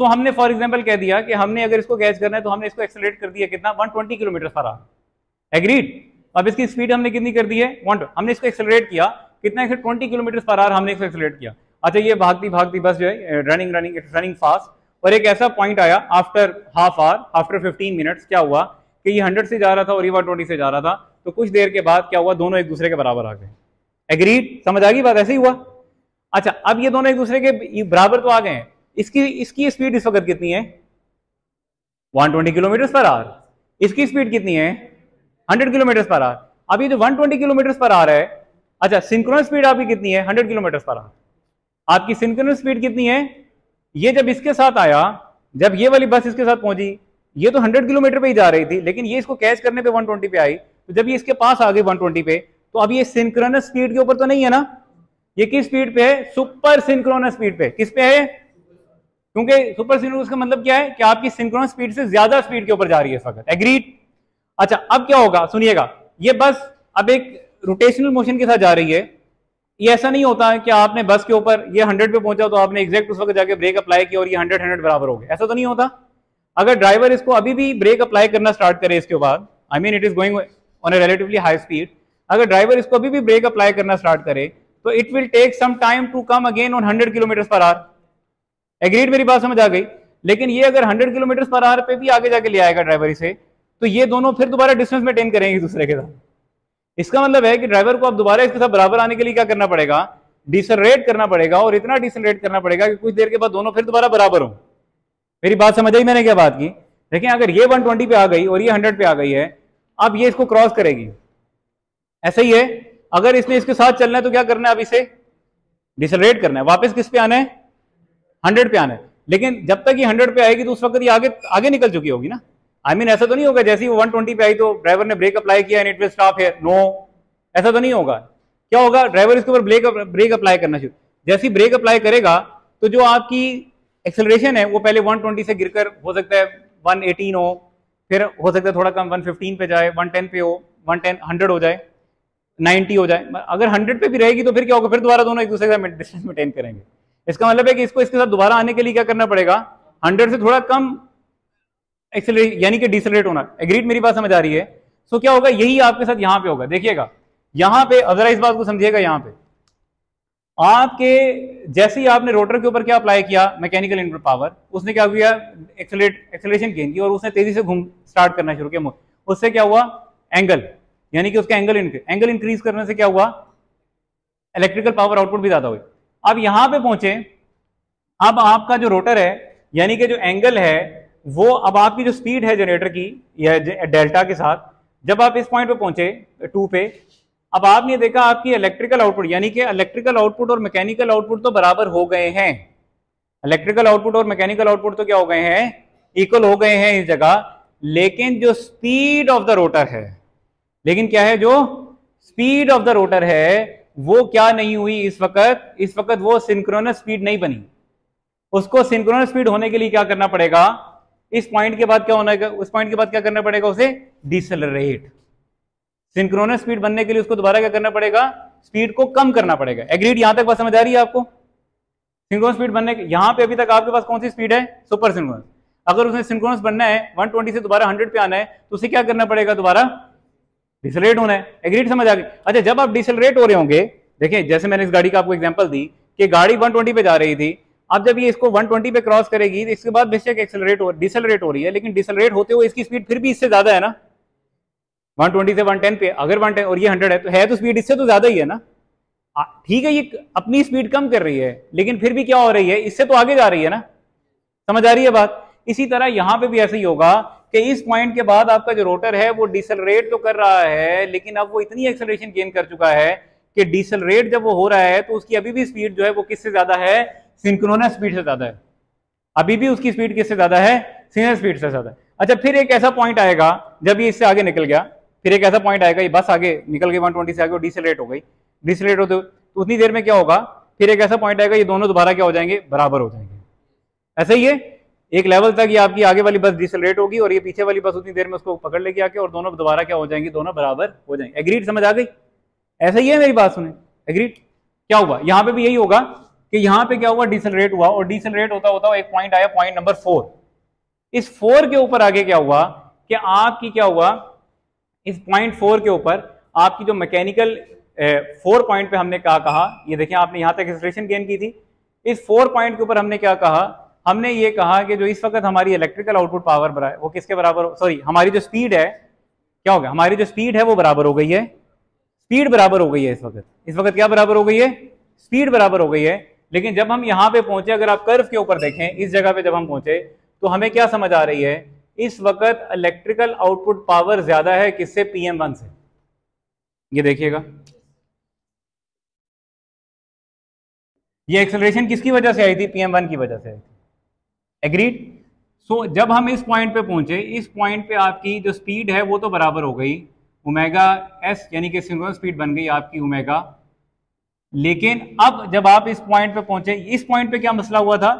तो हमने फॉर एग्जांपल कह दिया कि हमने अगर इसको कैच करना है तो हमने इसको एक्सेलरेट कर दिया कितना, 120 किलोमीटर पर आवर। एग्रीड? अब इसकी स्पीड हमने कितनी कर दी है, 1, हमने इसको एक्सेलरेट किया कितना, 120 किलोमीटर पर आवर हमने इसको एक्सेलरेट किया। अच्छा, ये भागती भागती बस जो है रनिंग फास्ट, और एक ऐसा पॉइंट आया after half hour, after 15 minutes, क्या हुआ कि ये 100 से जा रहा था और ये 120 से जा रहा था, तो कुछ देर के बाद क्या हुआ, दोनों एक दूसरे के बराबर आ गए। एग्रीड? समझ आ गई बात? ऐसे ही हुआ। अच्छा, अब ये दोनों एक दूसरे के बराबर तो आ गए हैं। इसकी स्पीड इस वक्त कितनी है, 120 किलोमीटर पर आवर। इसकी स्पीड कितनी है, 100 किलोमीटर पर आवर। अब ये जो 120 किलोमीटर पर आवर है, अच्छा सिंक्रोनस स्पीड आपकी कितनी है, 100 किलोमीटर पर आवर। आपकी सिंक्रोनस स्पीड कितनी है, ये जब इसके साथ आया, जब ये वाली बस इसके साथ पहुंची, ये तो 100 किलोमीटर पे ही जा रही थी, लेकिन ये इसको कैच करने पे 120 पे आई, तो जब ये इसके पास आ गई 120 पे, तो अब ये सिंक्रोनस स्पीड के ऊपर तो नहीं है ना, ये किस स्पीड पे है, सुपर सिंक्रोनस स्पीड पे। किस पे है, क्योंकि सुपर सिंक्रोनस का मतलब क्या है कि आपकी सिंक्रोनस स्पीड से ज्यादा स्पीड के ऊपर जा रही है इस वक्त। एग्रीड? अच्छा, अब क्या होगा, सुनिएगा, ये बस अब एक रोटेशनल मोशन के साथ जा रही है। ये ऐसा नहीं होता है कि आपने बस के ऊपर ये 100 पे पहुंचा तो आपने एग्जैक्ट उस वक्त जाके ब्रेक अप्लाई किया और ये 100 बराबर हो गया, ऐसा तो नहीं होता। अगर ड्राइवर इसको अभी भी ब्रेक अप्लाई करना स्टार्ट करे इसके बाद, I mean it is going on a relatively high speed, अगर ड्राइवर इसको अभी भी ब्रेक अप्लाई करना स्टार्ट करे तो it will take some time to come again on 100 kilometre per hour. Agreed, मेरी बात समझ आ गई। लेकिन ये अगर 100 किलोमीटर पर आवर पे भी आगे जाके ले आएगा ड्राइवर इसे, तो ये दोनों फिर दोबारा डिस्टेंस मेंटेन करेंगे दूसरे के साथ। इसका मतलब है कि ड्राइवर को अब दोबारा इसके साथ बराबर आने के लिए क्या करना पड़ेगा, डिसलरेट करना पड़ेगा, और इतना डिसलरेट करना पड़ेगा कि कुछ देर के बाद दोनों फिर दोबारा बराबर हो। मेरी बात समझ आई मैंने क्या बात की? देखिए अगर ये 120 पे आ गई और ये 100 पे आ गई है, अब ये इसको क्रॉस करेगी। ऐसा ही है, अगर इसने इसके साथ चलना है तो क्या करना है, अब इसे डिसलरेट करना है, वापस किस पे आना है, 100 पे आना है। लेकिन जब तक ये 100 पे आएगी तो उस वक्त ये आगे निकल चुकी होगी ना। आई मीन ऐसा तो नहीं होगा जैसे ही वो 120 पे आई तो ड्राइवर ने ब्रेक अप्लाई किया and it will stop here, no, ऐसा तो नहीं होगा। क्या होगा, ड्राइवर इसके ऊपर ब्रेक अप्लाई करना शुरू, जैसे ही ब्रेक अप्लाई करेगा तो जो आपकी एक्सेलरेशन है वो पहले 120 से गिरकर हो सकता है 118 हो, फिर हो सकता है थोड़ा कम 115 पे जाए, 110 पे हो, 100 हो जाए, 90 हो जाए। अगर 100 पे भी रहेगी तो फिर क्या होगा, फिर दोबारा दोनों एक दूसरे का डिस्टेंस मेंटेन करेंगे। इसका मतलब है कि इसको इसके साथ दोबारा आने के लिए क्या करना पड़ेगा, 100 से थोड़ा कम एक्सेलरेट यानी कि डिसलरेट होना। एग्रीड, मेरी बात समझ आ रही है? सो क्या होगा, यही आपके साथ यहां पे होगा। देखिएगा यहां पे, जरा इस बात को समझिएगा, यहां पे आपके जैसे ही आपने रोटर के ऊपर क्या अप्लाई किया, मैकेनिकल इनपुट पावर, उसने क्या किया, एक्सेलरेशन गेन की और उसने तेजी से घूम स्टार्ट करना शुरू किया। उससे क्या हुआ, एंगल, यानी कि उसका एंगल इंक्रीज करने से क्या हुआ, इलेक्ट्रिकल पावर आउटपुट भी ज्यादा हुई। अब यहां पे पहुंचे, अब आपका जो रोटर है यानी कि जो एंगल है वो, अब आपकी जो स्पीड है जनरेटर की या डेल्टा के साथ, जब आप इस पॉइंट पे पहुंचे 2 पे, अब आपने देखा आपकी इलेक्ट्रिकल आउटपुट यानी कि इलेक्ट्रिकल आउटपुट और मैकेनिकल आउटपुट तो बराबर हो गए हैं। इलेक्ट्रिकल आउटपुट और मैकेनिकल आउटपुट तो क्या हो गए हैं, इक्वल हो गए हैं इस जगह। लेकिन जो स्पीड ऑफ द रोटर है, लेकिन क्या है, जो स्पीड ऑफ द रोटर है वो क्या नहीं हुई इस वक्त वो सिंक्रोनस स्पीड नहीं बनी। उसको सिंक्रोनस स्पीड होने के लिए क्या करना पड़ेगा, इस पॉइंट के बाद क्या होना है, उस पॉइंट के बाद क्या करना पड़ेगा, उसे डिसलरेट। सिंक्रोनस स्पीड बनने के लिए उसको दोबारा क्या करना पड़ेगा, स्पीड को कम करना पड़ेगा। एग्रीड, यहां तक बात समझ आ रही है आपको? सिंक्रोनस स्पीड बनने के, यहां पे अभी तक आपके पास कौन सी स्पीड है, सुपर सिंक्रोनस। अगर उसने सिंक्रोनस बनना है 120 से दोबारा 100 पे आना है तो उसे क्या करना पड़ेगा, दोबारा डिसलरेट होना है। एग्रीड, समझ आ गई? अच्छा, जब आप डिसलरेट हो रहे होंगे, देखिए जैसे मैंने इस गाड़ी का आपको एग्जांपल दी कि गाड़ी 120 पे जा रही थी, अब जब ये इसको 120 पे क्रॉस करेगी तो इसके बाद बेशक डिसलरेट हो रही है, लेकिन डिसलरेट होते हुए इसकी स्पीड फिर भी इससे ज्यादा है ना, 120 से 110 पे, अगर 110 और ये 100 है तो स्पीड इससे तो ज्यादा ही है ना। ठीक है, ये अपनी स्पीड कम कर रही है लेकिन फिर भी क्या हो रही है, इससे तो आगे जा रही है ना। समझ आ रही है बात? इसी तरह यहां पे भी ऐसे ही होगा कि इस पॉइंट के बाद आपका जो रोटर है वो डिसलरेट तो कर रहा है, लेकिन अब वो इतनी एक्सेलरेशन गेन कर चुका है कि डिसलरेट जब वो हो रहा है तो उसकी अभी भी स्पीड जो है वो किससे ज्यादा है, सिंक्रोनस स्पीड से ज्यादा है। अभी भी उसकी स्पीड किससे ज्यादा है, सिंक्रोनस स्पीड से ज्यादा है। अच्छा, फिर एक ऐसा पॉइंट आएगा जब ये इससे आगे निकल गया, फिर एक ऐसा पॉइंट आएगा, ये बस आगे निकल गई 120 से आगे और डिसलरेट हो गई। डिसलरेट होते तो उतनी देर में क्या होगा, फिर एक ऐसा पॉइंट आएगा, ये दोनों दोबारा क्या हो जाएंगे, बराबर हो जाएंगे। ऐसा ही है, एक लेवल तक ये आपकी आगे वाली बस डिसलरेट होगी और ये पीछे वाली बस उतनी देर में उसको पकड़ लेगी आके, और दोनों दोबारा क्या हो जाएंगी, दोनों बराबर हो जाएंगे। एग्रीड, समझ आ गई? ऐसा ही है, मेरी बात सुने। एग्रीड, क्या हुआ यहां पे भी यही होगा कि यहां पे क्या हुआ, डिसलरेट हुआ और डिसलरेट होता होता एक पॉइंट आया, पॉइंट नंबर 4। इस 4 के ऊपर आगे क्या हुआ कि आपकी क्या हुआ, इस पॉइंट 4 के ऊपर आपकी जो मैकेनिकल 4 पॉइंट पे हमने क्या कहा, ये देखिए आपने यहां तक एक्सेलरेशन गेन की थी, इस 4 पॉइंट के ऊपर हमने क्या कहा, हमने ये कहा कि जो इस वक्त हमारी इलेक्ट्रिकल आउटपुट पावर है वो किसके बराबर, सॉरी हमारी जो स्पीड है, क्या हो गया, हमारी जो स्पीड है वो बराबर हो गई है, स्पीड बराबर हो गई है इस वक्त क्या बराबर हो गई है, स्पीड बराबर हो गई है। लेकिन जब हम यहां पे पहुंचे, अगर आप कर्व के ऊपर देखें, इस जगह पे जब हम पहुंचे तो हमें क्या समझ आ रही है, इस वक्त इलेक्ट्रिकल आउटपुट पावर ज्यादा है किससे, PM1 से। ये देखिएगा, ये एक्सेलरेशन किसकी वजह से आई थी, PM1 की वजह से आई थी। एग्रीड? सो जब हम इस पॉइंट पे पहुंचे, इस पॉइंट पे आपकी जो स्पीड है वो तो बराबर हो गई, ओमेगा एस यानी कि सिंक्रोनस स्पीड बन गई आपकी ओमेगा। लेकिन अब जब आप इस पॉइंट पे पहुंचे, इस पॉइंट पे क्या मसला हुआ था,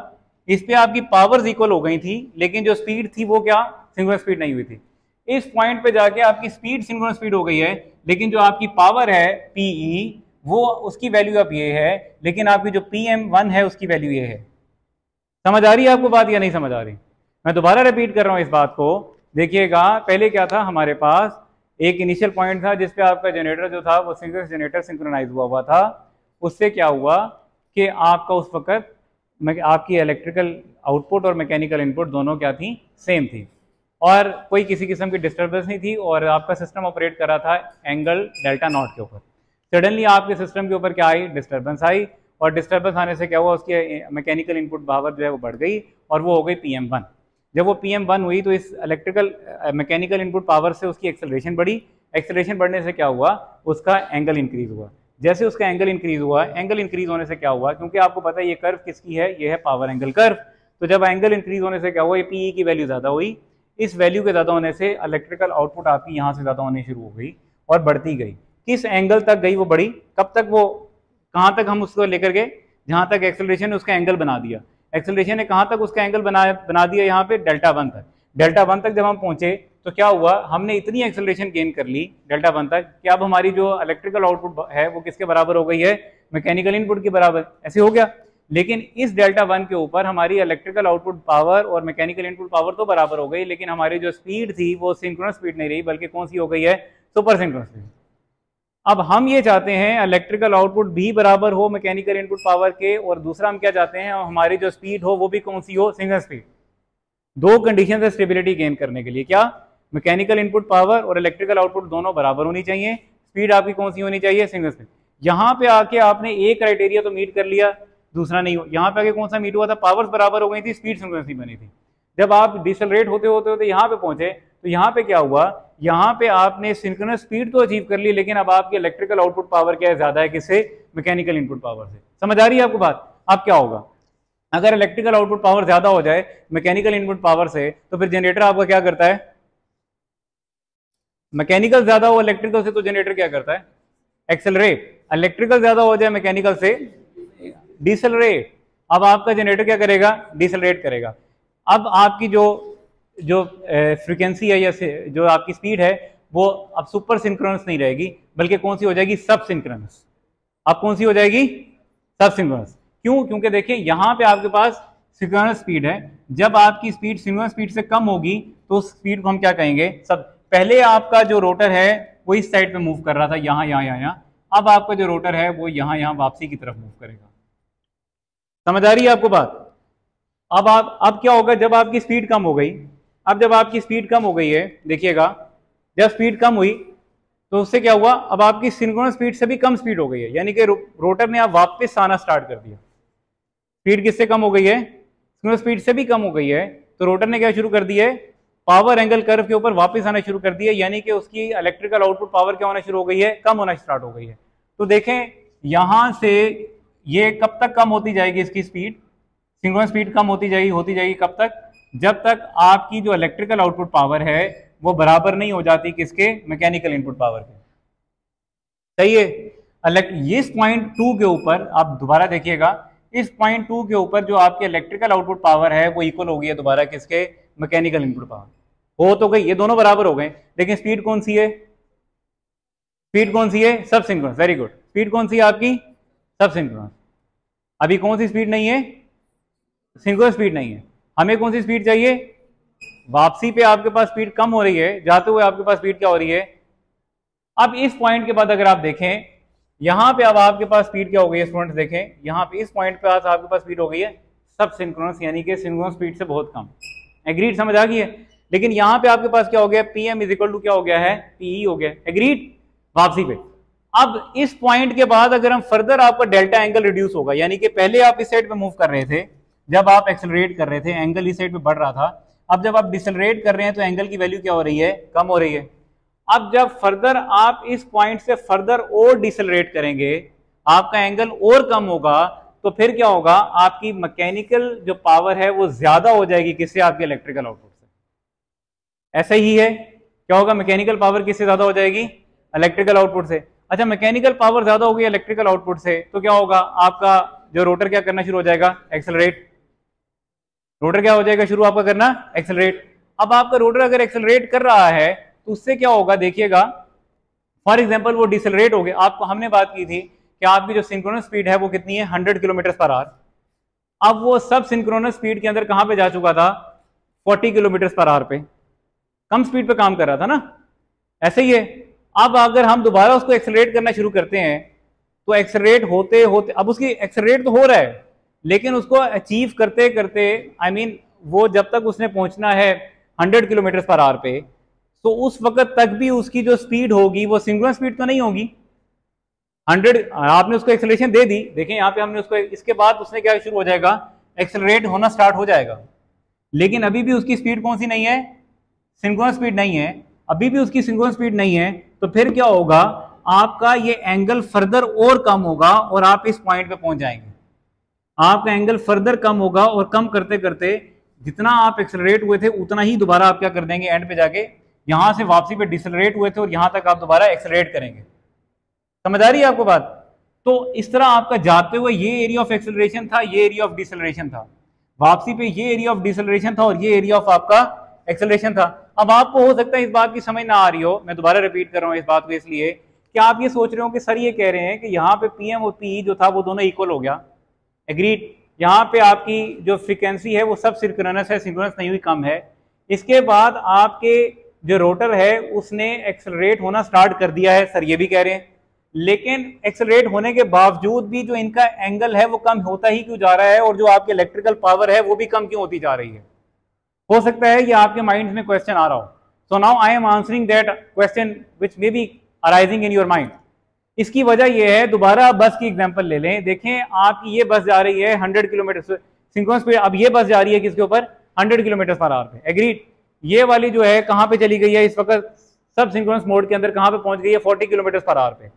इस पे आपकी पावर्स इक्वल हो गई थी, लेकिन जो स्पीड थी वो क्या, सिंक्रोनस स्पीड नहीं हुई थी। इस पॉइंट पे जाके आपकी स्पीड सिंक्रोनस स्पीड हो गई है, लेकिन जो आपकी पावर है PE वो उसकी वैल्यू अब ये है, लेकिन आपकी जो PM1 है उसकी वैल्यू ये है। समझ आ रही है आपको बात या नहीं समझ आ रही? मैं दोबारा रिपीट कर रहा हूं इस बात को। देखिएगा, पहले क्या था, हमारे पास एक इनिशियल पॉइंट था जिसपे आपका जनरेटर जो था वो सिंक्रोनस जनरेटर सिंक्रोनाइज हुआ था, उससे क्या हुआ कि आपका उस वक्त आपकी इलेक्ट्रिकल आउटपुट और मैकेनिकल इनपुट दोनों क्या थी, सेम थी, और कोई किसी किस्म की डिस्टर्बेंस नहीं थी, और आपका सिस्टम ऑपरेट कर रहा था एंगल डेल्टा नॉट के ऊपर। सडनली आपके सिस्टम के ऊपर क्या आई, डिस्टर्बेंस आई, और डिस्टर्बेंस आने से क्या हुआ, उसकी मैकेनिकल इनपुट पावर जो है वो बढ़ गई और वो हो गई PM1। जब वो PM1 हुई तो इस इलेक्ट्रिकल मैकेनिकल इनपुट पावर से उसकी एक्सेलरेशन बढ़ी, एक्सेलरेशन बढ़ने से क्या हुआ, उसका एंगल इंक्रीज हुआ। जैसे उसका एंगल इंक्रीज हुआ, एंगल इंक्रीज होने से क्या हुआ, क्योंकि आपको पता है ये कर्व किसकी है, ये है पावर एंगल कर्व, तो जब एंगल इंक्रीज होने से क्या हुआ, ये PE की वैल्यू ज़्यादा हुई, इस वैल्यू के ज़्यादा होने से इलेक्ट्रिकल आउटपुट आपकी यहाँ से ज़्यादा होनी शुरू हो गई और बढ़ती गई। किस एंगल तक गई वो बढ़ी, कब तक, वो कहाँ तक हम उसको लेकर गए, जहाँ तक एक्सेलरेशन ने उसका एंगल बना दिया। एक्सेलरेशन ने कहाँ तक उसका एंगल बना दिया, यहाँ पे डेल्टा1 तक। डेल्टा1 तक जब हम पहुंचे तो क्या हुआ, हमने इतनी एक्सेलरेशन गेन कर ली डेल्टा1 तक कि अब हमारी जो इलेक्ट्रिकल आउटपुट है वो किसके बराबर हो गई है, मैकेनिकल इनपुट के बराबर। ऐसे हो गया, लेकिन इस डेल्टा1 के ऊपर हमारी इलेक्ट्रिकल आउटपुट पावर और मैकेनिकल इनपुट पावर तो बराबर हो गई, लेकिन हमारी जो स्पीड थी वो सिंक्रोनस स्पीड नहीं रही, बल्कि कौन सी हो गई है, सुपर सिंक्रोनस स्पीड। अब हम ये चाहते हैं इलेक्ट्रिकल आउटपुट भी बराबर हो मैकेनिकल इनपुट पावर के, और दूसरा हम क्या चाहते हैं, हमारी जो स्पीड हो वो भी कौन सी हो, सिंगल स्पीड। दो कंडीशन है स्टेबिलिटी गेन करने के लिए, क्या, मैकेनिकल इनपुट पावर और इलेक्ट्रिकल आउटपुट दोनों बराबर होनी चाहिए, स्पीड आपकी कौन सी होनी चाहिए, सिंगल स्पीड। यहाँ पे आके आपने एक क्राइटेरिया तो मीट कर लिया, दूसरा नहीं हो। यहाँ पे आके कौन सा मीट हुआ था, पावर्स बराबर हो गई थी, स्पीड सिंक्रोनस बनी थी। जब आप डिसलरेट होते होते होते यहाँ पे पहुंचे तो यहाँ पे क्या हुआ, यहाँ पे आपने सिंक्रोनस स्पीड तो अचीव कर ली, लेकिन अब आपकी इलेक्ट्रिकल आउटपुट पावर क्या है, ज्यादा है किससे, मैकेनिकल इनपुट पावर से। समझ आ रही है आपको बात। अब क्या होगा, अगर इलेक्ट्रिकल आउटपुट पावर ज्यादा हो जाए मैकेनिकल इनपुट पावर से, तो फिर जनरेटर आपका क्या करता है, मैकेनिकल ज्यादा हो इलेक्ट्रिकल से तो जनरेटर क्या करता है, एक्सेलरेट। इलेक्ट्रिकल ज्यादा हो जाए मैकेनिकल से, डिसलरेट। अब आपका जनरेटर क्या करेगा, डिसलरेट करेगा। अब आपकी जो फ्रीक्वेंसी है या जो आपकी स्पीड है वो अब सुपर सिंक्रोनस नहीं रहेगी, बल्कि कौन सी हो जाएगी, सब सिंक्रोनस। अब कौन सी हो जाएगी, सब सिंक्रोनस। क्यों, क्योंकि देखिए यहाँ पे आपके पास सिंक्रोनस स्पीड है, जब आपकी स्पीड सिंक्रोनस स्पीड से कम होगी तो उस स्पीड को हम क्या कहेंगे, सब। पहले आपका जो रोटर है वो इस साइड पे मूव कर रहा था, यहाँ यहाँ यहाँ यहाँ, अब आपका जो रोटर है वो यहाँ यहाँ वापसी की तरफ मूव करेगा। समझ आ रही है आपको बात। अब क्या होगा, जब आपकी स्पीड कम हो गई, अब जब आपकी स्पीड कम हो गई है, देखिएगा जब स्पीड कम हुई तो उससे क्या हुआ, अब आपकी सिंक्रोनस स्पीड से भी कम स्पीड हो गई है, यानी कि रोटर ने अब वापस आना स्टार्ट कर दिया। स्पीड किससे कम हो गई है, सिंक्रोनस स्पीड से भी कम हो गई है, तो रोटर ने क्या शुरू कर दिया है, पावर एंगल कर्व के ऊपर वापस आना शुरू कर दिया, यानी कि उसकी इलेक्ट्रिकल आउटपुट पावर क्या होना शुरू हो गई है, कम होना स्टार्ट हो गई है। तो देखें यहां से ये कब तक कम होती जाएगी, इसकी स्पीड, सिंक्रोनस स्पीड कम होती जाएगी कब तक, जब तक आपकी जो इलेक्ट्रिकल आउटपुट पावर है वो बराबर नहीं हो जाती किसके, मैकेनिकल इनपुट पावर के। सही है। इस पॉइंट 2 के ऊपर आप दोबारा देखिएगा, इस पॉइंट 2 के ऊपर जो आपके इलेक्ट्रिकल आउटपुट पावर है वो इक्वल हो गई है दोबारा किसके, मैकेनिकल इनपुट पावर। हो तो गई, ये दोनों बराबर हो गए, लेकिन स्पीड कौन सी है, स्पीड कौन सी है, सब सिंक्रोनस। Very good. स्पीड कौन सी है आपकी, सब सिंक्रोनस। अभी कौन सी स्पीड नहीं है, सिंक्रोनस स्पीड नहीं है। हमें कौन सी स्पीड चाहिए, वापसी पे आपके पास स्पीड कम हो रही है, जाते हुए आपके पास स्पीड क्या हो रही है। अब इस पॉइंट के बाद अगर आप देखें, यहां पे अब आपके पास स्पीड क्या हो गई है, स्टूडेंट्स देखें, यहां पे इस पॉइंट पे आपके पास स्पीड हो गई है सब सिंक्रोनस, यानी कि सिंक्रोनस स्पीड से बहुत कम। एग्रीड, समझ आ गई है। लेकिन यहां पे आपके पास क्या हो गया, PM इज इक्वल टू क्या हो गया है, PE हो गया। एग्रीड, वापसी पे। अब इस पॉइंट के बाद अगर हम फर्दर, आपका डेल्टा एंगल रिड्यूस होगा, यानी कि पहले आप इस साइड पे मूव कर रहे थे, जब आप एक्सेलरेट कर रहे थे एंगल इस साइड पे बढ़ रहा था, अब जब आप डिसलरेट कर रहे हैं तो एंगल की वैल्यू क्या हो रही है, कम हो रही है। अब जब फर्दर आप इस पॉइंट से फर्दर और डिसलरेट करेंगे, आपका एंगल और कम होगा, तो फिर क्या होगा, आपकी मैकेनिकल जो पावर है वो ज्यादा हो जाएगी किससे, आपके इलेक्ट्रिकल आउटपुट से। ऐसा ही है, क्या होगा, मैकेनिकल पावर किससे ज्यादा हो जाएगी, इलेक्ट्रिकल आउटपुट से। अच्छा, मैकेनिकल पावर ज्यादा होगी इलेक्ट्रिकल आउटपुट से, तो क्या होगा, आपका जो रोटर क्या करना शुरू हो जाएगा, एक्सेलरेट। रोटर क्या हो जाएगा शुरू आपका करना, एक्सेलरेट। अब आपका रोटर अगर एक्सेलरेट कर रहा है तो उससे क्या होगा, देखिएगा फॉर एग्जांपल वो डिसलरेट हो गया। आपको हमने बात की थी कि आपकी जो सिंक्रोनस स्पीड है वो कितनी है, 100 किलोमीटर पर आवर। अब वो सब सिंक्रोनस स्पीड के अंदर कहां पे जा चुका था, 40 किलोमीटर पर आवर पे, कम स्पीड पे काम कर रहा था ना। ऐसे ही है, अब अगर हम दोबारा उसको एक्सेलरेट करना शुरू करते हैं तो एक्सेलरेट होते होते, अब उसकी एक्सेलरेट तो हो रहा है, लेकिन उसको अचीव करते करते आई मीन वो जब तक उसने पहुंचना है 100 किलोमीटर पर आवर पे, तो उस वक्त तक भी उसकी जो स्पीड होगी वो सिंक्रोनस स्पीड तो नहीं होगी। 100 आपने उसको एक्सेलरेशन दे दी, देखें यहाँ पे हमने उसको, इसके बाद उसने क्या शुरू हो जाएगा, एक्सेलरेट होना स्टार्ट हो जाएगा, लेकिन अभी भी उसकी स्पीड कौन सी नहीं है, सिंक्रोनस स्पीड नहीं है, अभी भी उसकी सिंक्रोनस स्पीड नहीं है। तो फिर क्या होगा, आपका ये एंगल फर्दर और कम होगा और आप इस पॉइंट पे पहुंच जाएंगे। आपका एंगल फर्दर कम होगा और कम करते करते जितना आप एक्सेलरेट हुए थे उतना ही दोबारा आप क्या कर देंगे, एंड पे जाके यहां से वापसी पे डिसेलरेट हुए थे और यहां तक आप दोबारा एक्सेलरेट करेंगे। समझ आ रही है आपको बात? तो इस तरह आपका जाते हुए ये एरिया ऑफ एक्सेलरेशन था, ये एरिया ऑफ डिसेलरेशन था, वापसी पे ये एरिया ऑफ डिसेलरेशन था और ये एरिया ऑफ आपका एक्सेलरेशन था। अब आपको हो सकता है इस बात की समझ ना आ रही हो, मैं दोबारा रिपीट कर रहा हूं इस बात को इसलिए कि आप ये सोच रहे हो कि सर ये कह रहे हैं कि यहाँ पे पीएम और पीई जो था वो दोनों इक्वल हो गया, एग्रीड, यहाँ पे आपकी जो फ्रीक्वेंसी है वो सब सिंक्रोनस है, सिंक्रोनस नहीं हुई, कम है। इसके बाद आपके जो रोटर है उसने एक्सेलरेट होना स्टार्ट कर दिया है, सर ये भी कह रहे हैं, लेकिन एक्सेलरेट होने के बावजूद भी जो इनका एंगल है वो कम होता ही क्यों जा रहा है, और जो आपकी इलेक्ट्रिकल पावर है वो भी कम क्यों होती जा रही है? हो सकता है ये आपके माइंड में क्वेश्चन आ रहा हो। So now I am answering that question which may be arising in your mind. इसकी वजह यह है, दोबारा बस की एग्जांपल ले लें, देखें आपकी ये बस जा रही है 100 किलोमीटर सिंक्रोनस स्पीड, अब ये बस जा रही है किसके ऊपर, 100 किलोमीटर पर आवर पे, एग्रीड। ये वाली जो है कहां पे चली गई है इस वक्त, सब सिंक्रोनस मोड के अंदर कहां पे पहुंच गई है, 40 किलोमीटर पर आवर पे।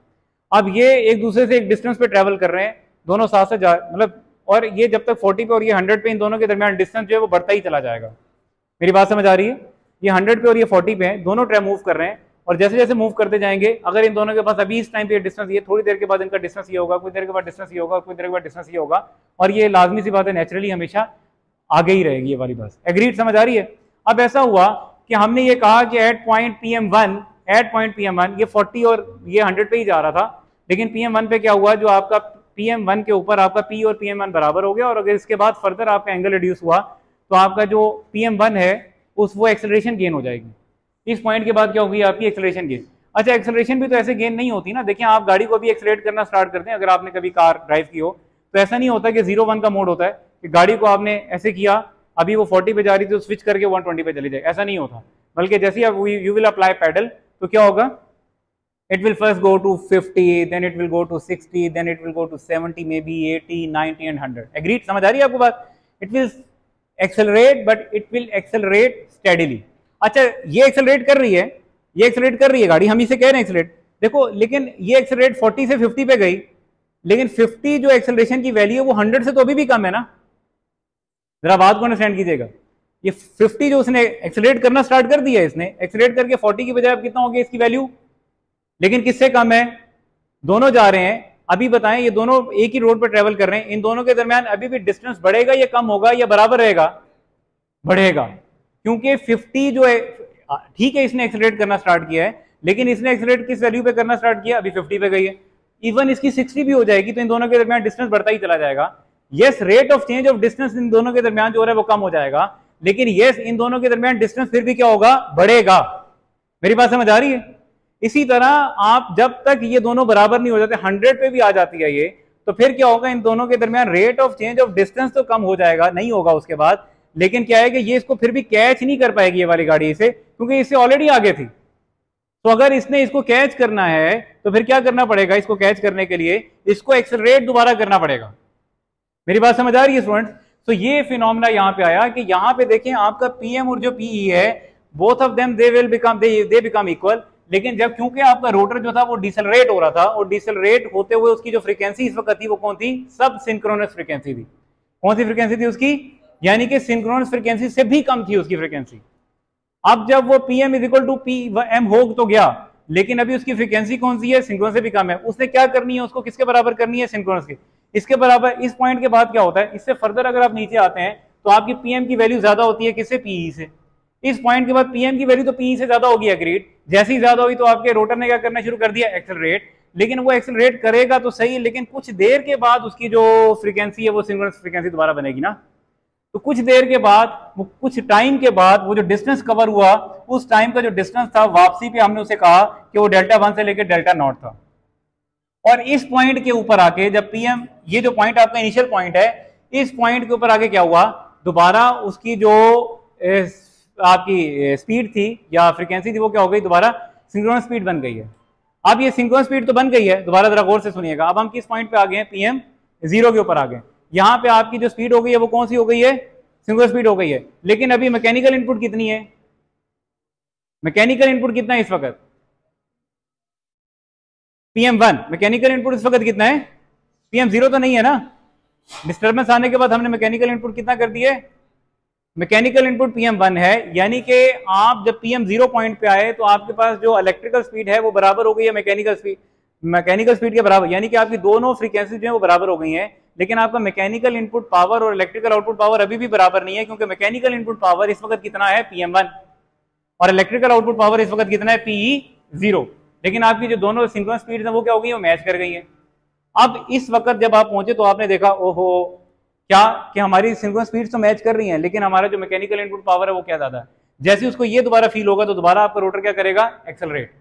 अब ये एक दूसरे से एक डिस्टेंस पे ट्रेवल कर रहे हैं, दोनों साथ से जा, मतलब, और ये जब तक 40 पे और ये 100 पे, इन दोनों के दरमियान डिस्टेंस जो है वो बढ़ता ही चला जाएगा। मेरी बात समझ आ रही है? ये 100 पे और ये 40 पे है, दोनों मूव कर रहे हैं, और जैसे जैसे मूव करते जाएंगे, अगर इन दोनों के पास अभी इस टाइम पे डिस्टेंस ये, थोड़ी देर के बाद इनका डिस्टेंस ये होगा, कुछ देर के बाद डिस्टेंस ये होगा, कुछ देर के बाद डिस्टेंस ये होगा, और ये लाजमी सी बात है, नेचुरली हमेशा आगे ही रहेगी ये वाली बस, एग्रीड। समझ आ रही है? अब ऐसा हुआ कि हमने ये कहा कि एट पॉइंट PM1 ये 40 और ये 100 पे ही जा रहा था, लेकिन PM1 पे क्या हुआ, जो आपका PM1 के ऊपर आपका P और PM1 बराबर हो गया, और अगर इसके बाद फर्दर आपका एंगल रिड्यूस हुआ तो आपका जो PM1 है उस वो एक्सेलरेशन गेन हो जाएगी। इस पॉइंट के बाद क्या होगी, आपकी एक्सेलरेशन गेन। अच्छा, एक्सेलरेशन भी तो ऐसे गेन नहीं होती ना, देखिए आप गाड़ी को भी एक्सेलरेट करना स्टार्ट करते हैं, अगर आपने कभी कार ड्राइव की हो तो ऐसा नहीं होता कि 0-1 का मोड होता है कि गाड़ी को आपने ऐसे किया, अभी वो 40 पे जा रही थी तो स्विच करके 120 पे चली जाए, ऐसा नहीं होता। बल्कि जैसे ही आप यू विल अप्लाई पैडल तो क्या होगा, it will first go to 50, then it will go to 60, then it will go to 70, maybe 80, 90 and 100. Agreed? समझ आ रही है आपको बात? It will accelerate, but it will accelerate steadily. अच्छा, ये एक्सेलरेट कर रही है, ये एक्सेलरेट कर रही है गाड़ी, हम इसे कह रहे हैं एक्सेलरेट, देखो, लेकिन ये एक्सेलरेट 40 से 50 पे गई, लेकिन 50 जो एक्सेलरेशन की वैल्यू है वो 100 से तो अभी भी कम है ना। जरा बात को अंडरस्टैंड कीजिएगा, ये 50 जो उसने एक्सेलरेट करना स्टार्ट कर दिया, इसने एक्सेलरेट करके 40 की बजाय अब कितना हो गया इसकी वैल्यू, लेकिन किससे कम है, दोनों जा रहे हैं। अभी बताएं, ये दोनों एक ही रोड पर ट्रेवल कर रहे हैं, इन दोनों के दरमियान अभी भी डिस्टेंस बढ़ेगा या कम होगा या बराबर रहेगा, बढ़ेगा, क्योंकि 50 जो है, ठीक है इसने एक्सेलरेट करना स्टार्ट किया है, लेकिन इसने एक्सेलरेट किस वैल्यू पे करना स्टार्ट किया, अभी 50 पे गई है, इवन इसकी 60 भी हो जाएगी तो इन दोनों के दरमियान डिस्टेंस बढ़ता ही चला जाएगा। Yes, rate of change of distance in दोनों के दरमियान जो हो रहा है वो कम हो जाएगा, लेकिन यस, इन दोनों के दरमियान डिस्टेंस फिर भी क्या होगा, बढ़ेगा। मेरी बात समझ आ रही है? इसी तरह आप जब तक ये दोनों बराबर नहीं हो जाते, 100 पे भी आ जाती है ये, तो फिर क्या होगा, इन दोनों के दरमियान rate of change of distance तो कम हो जाएगा, नहीं होगा उसके बाद, लेकिन क्या है कि ये इसको फिर भी कैच नहीं कर पाएगी ये वाली गाड़ी इसे, क्योंकि इससे ऑलरेडी आगे थी। तो अगर इसने इसको कैच करना है तो फिर क्या करना पड़ेगा, इसको कैच करने के लिए इसको एक्सेलरेट दोबारा करना पड़ेगा। मेरी बात समझ आ रही है स्टूडेंट्स? तो ये फिनोमेना यहाँ पे आया कि यहाँ पे देखें आपका PM और जो PE है, both of them they become equal, लेकिन जब क्योंकि आपका रोटर जो था वो डिसेलरेट हो रहा था, और डिसेलरेट होते हुए उसकी जो फ्रीक्वेंसी इस वक्त थी वो कौन थी, सब सिंक्रोनस फ्रीक्वेंसी थी। कौन सी फ्रीक्वेंसी थी उसकी, यानी कि सिंक्रोनस फ्रीक्वेंसी से भी कम थी उसकी फ्रीक्वेंसी। अब जब वो PM इक्वल टू PM हो तो गया, लेकिन अभी उसकी फ्रीक्वेंसी कौन सी है, सिंक्रोनस से भी कम है, उसने क्या करनी है, उसको किसके बराबर करनी है, सिंक्रोनस के, इसके बराबर। इस पॉइंट के बाद क्या होता है, इससे फर्दर अगर आप नीचे आते हैं तो आपकी PM की वैल्यू ज्यादा होती है किससे, PE से। इस पॉइंट के बाद PM की वैल्यू तो PE से ज्यादा होगी, एग्रीड। जैसे ही ज्यादा हुई तो आपके रोटर ने क्या करना शुरू कर दिया, एक्सेलरेट, लेकिन वो एक्सेलरेट करेगा तो सही, लेकिन कुछ देर के बाद उसकी जो फ्रीक्वेंसी है वो सिंक्रोनस फ्रीक्वेंसी दोबारा बनेगी ना, तो कुछ देर के बाद, कुछ टाइम के बाद वो जो डिस्टेंस कवर हुआ, उस टाइम का जो डिस्टेंस था वापसी पे हमने उसे कहा कि वो Δ1 से लेकर Δ0 था। और इस पॉइंट के ऊपर आके जब पीएम, ये जो पॉइंट आपका इनिशियल पॉइंट है, इस पॉइंट के ऊपर आके क्या हुआ, दोबारा उसकी जो आपकी स्पीड थी या फ्रीक्वेंसी थी वो क्या हो गई, दोबारा सिंक्रोनस स्पीड बन गई है। अब ये सिंक्रोनस स्पीड तो बन गई है, दोबारा जरा गौर से सुनिएगा। अब हम किस पॉइंट पे आ गए हैं, पीएम 0 के ऊपर आ गए। यहाँ पे आपकी जो स्पीड हो गई है वो कौन सी हो गई है, सिंक्रोनस स्पीड हो गई है। लेकिन अभी मैकेनिकल इनपुट कितनी है, मैकेनिकल इनपुट कितना है इस वक्त, PM1। मैकेनिकल इनपुट इस वक्त कितना है, PM0 तो नहीं है ना। डिस्टर्बेंस आने के बाद हमने मैकेनिकल इनपुट कितना कर दिए, मैकेनिकल इनपुट PM1 है। यानी कि आप जब PM0 पॉइंट पे आए तो आपके पास जो इलेक्ट्रिकल स्पीड है वो बराबर हो गई है मैकेनिकल स्पीड के बराबर। यानी कि आपकी दोनों फ्रीक्वेंसी जो है वो बराबर हो गई हैं। लेकिन आपका मैकेनिकल इनपुट पावर और इलेक्ट्रिकल आउटपुट पावर अभी भी बराबर नहीं है, क्योंकि मैकेनिकल इनपुट पावर इस वक्त कितना है, PM1, और इलेक्ट्रिकल आउटपुट पावर इस वक्त कितना है, PE0। लेकिन आपकी जो दोनों सिंक्रोनस स्पीड है वो क्या हो गई, वो मैच कर गई है। अब इस वक्त जब आप पहुंचे तो आपने देखा, ओहो क्या कि हमारी सिंक्रोनस स्पीड तो मैच कर रही हैं, लेकिन हमारा जो मैकेनिकल इनपुट पावर है वो क्या ज्यादा है। जैसे उसको ये दोबारा फील होगा तो दोबारा आपका रोटर क्या करेगा, एक्सेलरेट,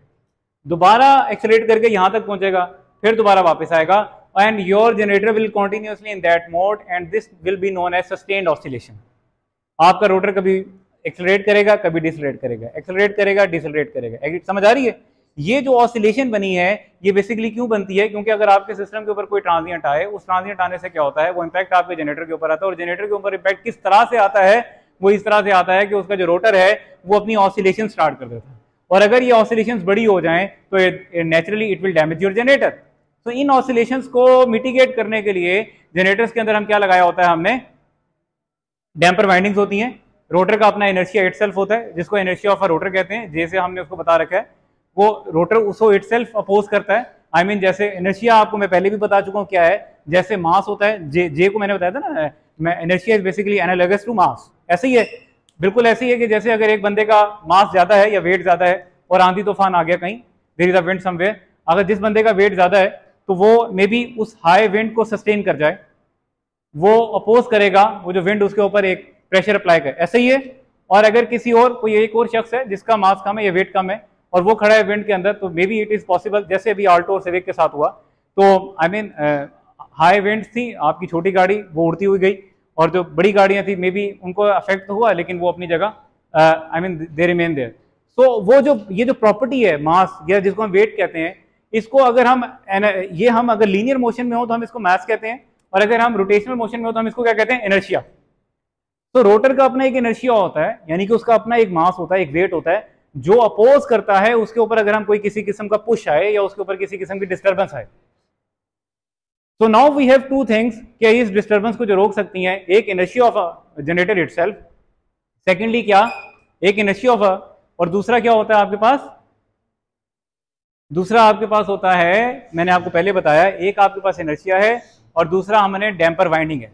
दोबारा एक्सेलरेट करके यहां तक पहुंचेगा, फिर दोबारा वापस आएगा, and your generator will continuously in that mode and this will be known as sustained oscillation. आपका रोटर कभी एक्सेलरेट करेगा, कभी डिसलेट करेगा, एक्सेलरेट करेगा, डिसलेट करेगा। समझ आ रही है? ये जो ऑसिलेशन बनी है ये बेसिकली क्यों बनती है, क्योंकि अगर आपके सिस्टम के ऊपर कोई ट्रांजिएंट आए, उस ट्रांजिएंट आने से क्या होता है, वो इंपैक्ट आपके जनरेटर के ऊपर आता है। और जनरेटर के ऊपर इंपैक्ट किस तरह से आता है, वो इस तरह से आता है कि उसका जो रोटर है वो अपनी ऑसिलेशन स्टार्ट कर देता है, और अगर ये ऑसिलेशंस बड़ी हो जाएं तो naturally it will damage your generator. तो इन ऑसिलेशंस को मिटिगेट करने के लिए जनरेटर्स के अंदर हम क्या लगाया होता है, हमने डैम्पर वाइंडिंग्स होती हैं। रोटर का अपना इनर्शिया इटसेल्फ होता है, जिसको इनर्शिया ऑफ अ रोटर कहते हैं, जैसे हमने उसको बता रखा है। वो रोटर उसको इटसेल्फ अपोज करता है। आई मीन जैसे इनर्शिया आपको मैं पहले भी बता चुका हूँ क्या है, जैसे मास होता है, जे को मैंने बताया था ना, inertia is basically analogous to mass. ऐसे ही है, बिल्कुल ऐसे ही है कि जैसे अगर एक बंदे का मास ज्यादा है या वेट ज्यादा है और आंधी तूफान आ गया कहीं, there is a wind somewhere, अगर जिस बंदे का वेट ज्यादा है तो वो मे बी उस हाई विंड को सस्टेन कर जाए, वो अपोज करेगा वो जो विंड उसके ऊपर एक प्रेशर अप्लाई करे। ऐसे ही है। और अगर किसी और कोई एक और शख्स है जिसका मास कम है या वेट कम है और वो खड़ा है विंड के अंदर, तो may be it is possible, जैसे अभी आल्टो और सिविक के साथ हुआ, तो आई मीन हाई विंड थी, आपकी छोटी गाड़ी वो उड़ती हुई गई, और जो बड़ी गाड़ियां थी मे बी उनको अफेक्ट तो हुआ, लेकिन वो अपनी जगह I mean they remain there. So वो जो ये जो प्रॉपर्टी है मास या जिसको हम वेट कहते हैं, इसको अगर हम अगर लीनियर मोशन में हो तो हम इसको मास कहते हैं, और अगर हम रोटेशनल मोशन में हो तो हम इसको क्या कहते हैं, इनर्शिया। तो रोटर का अपना एक इनर्शिया होता है, यानी कि उसका अपना एक मास होता है, एक वेट होता है, जो अपोज करता है उसके ऊपर अगर हम कोई किसी किस्म का पुश आए या उसके ऊपर किसी किस्म की डिस्टर्बेंस आए। तो now we have two things कि इस डिस्टर्बेंस को जो रोक सकती हैं, एक inertia of generator itself, secondly क्या, एक इनर्शिया ऑफ, और दूसरा क्या होता है आपके पास, दूसरा आपके पास होता है, मैंने आपको पहले बताया, एक आपके पास इनर्शिया है और दूसरा हमने डैम्पर वाइंडिंग है।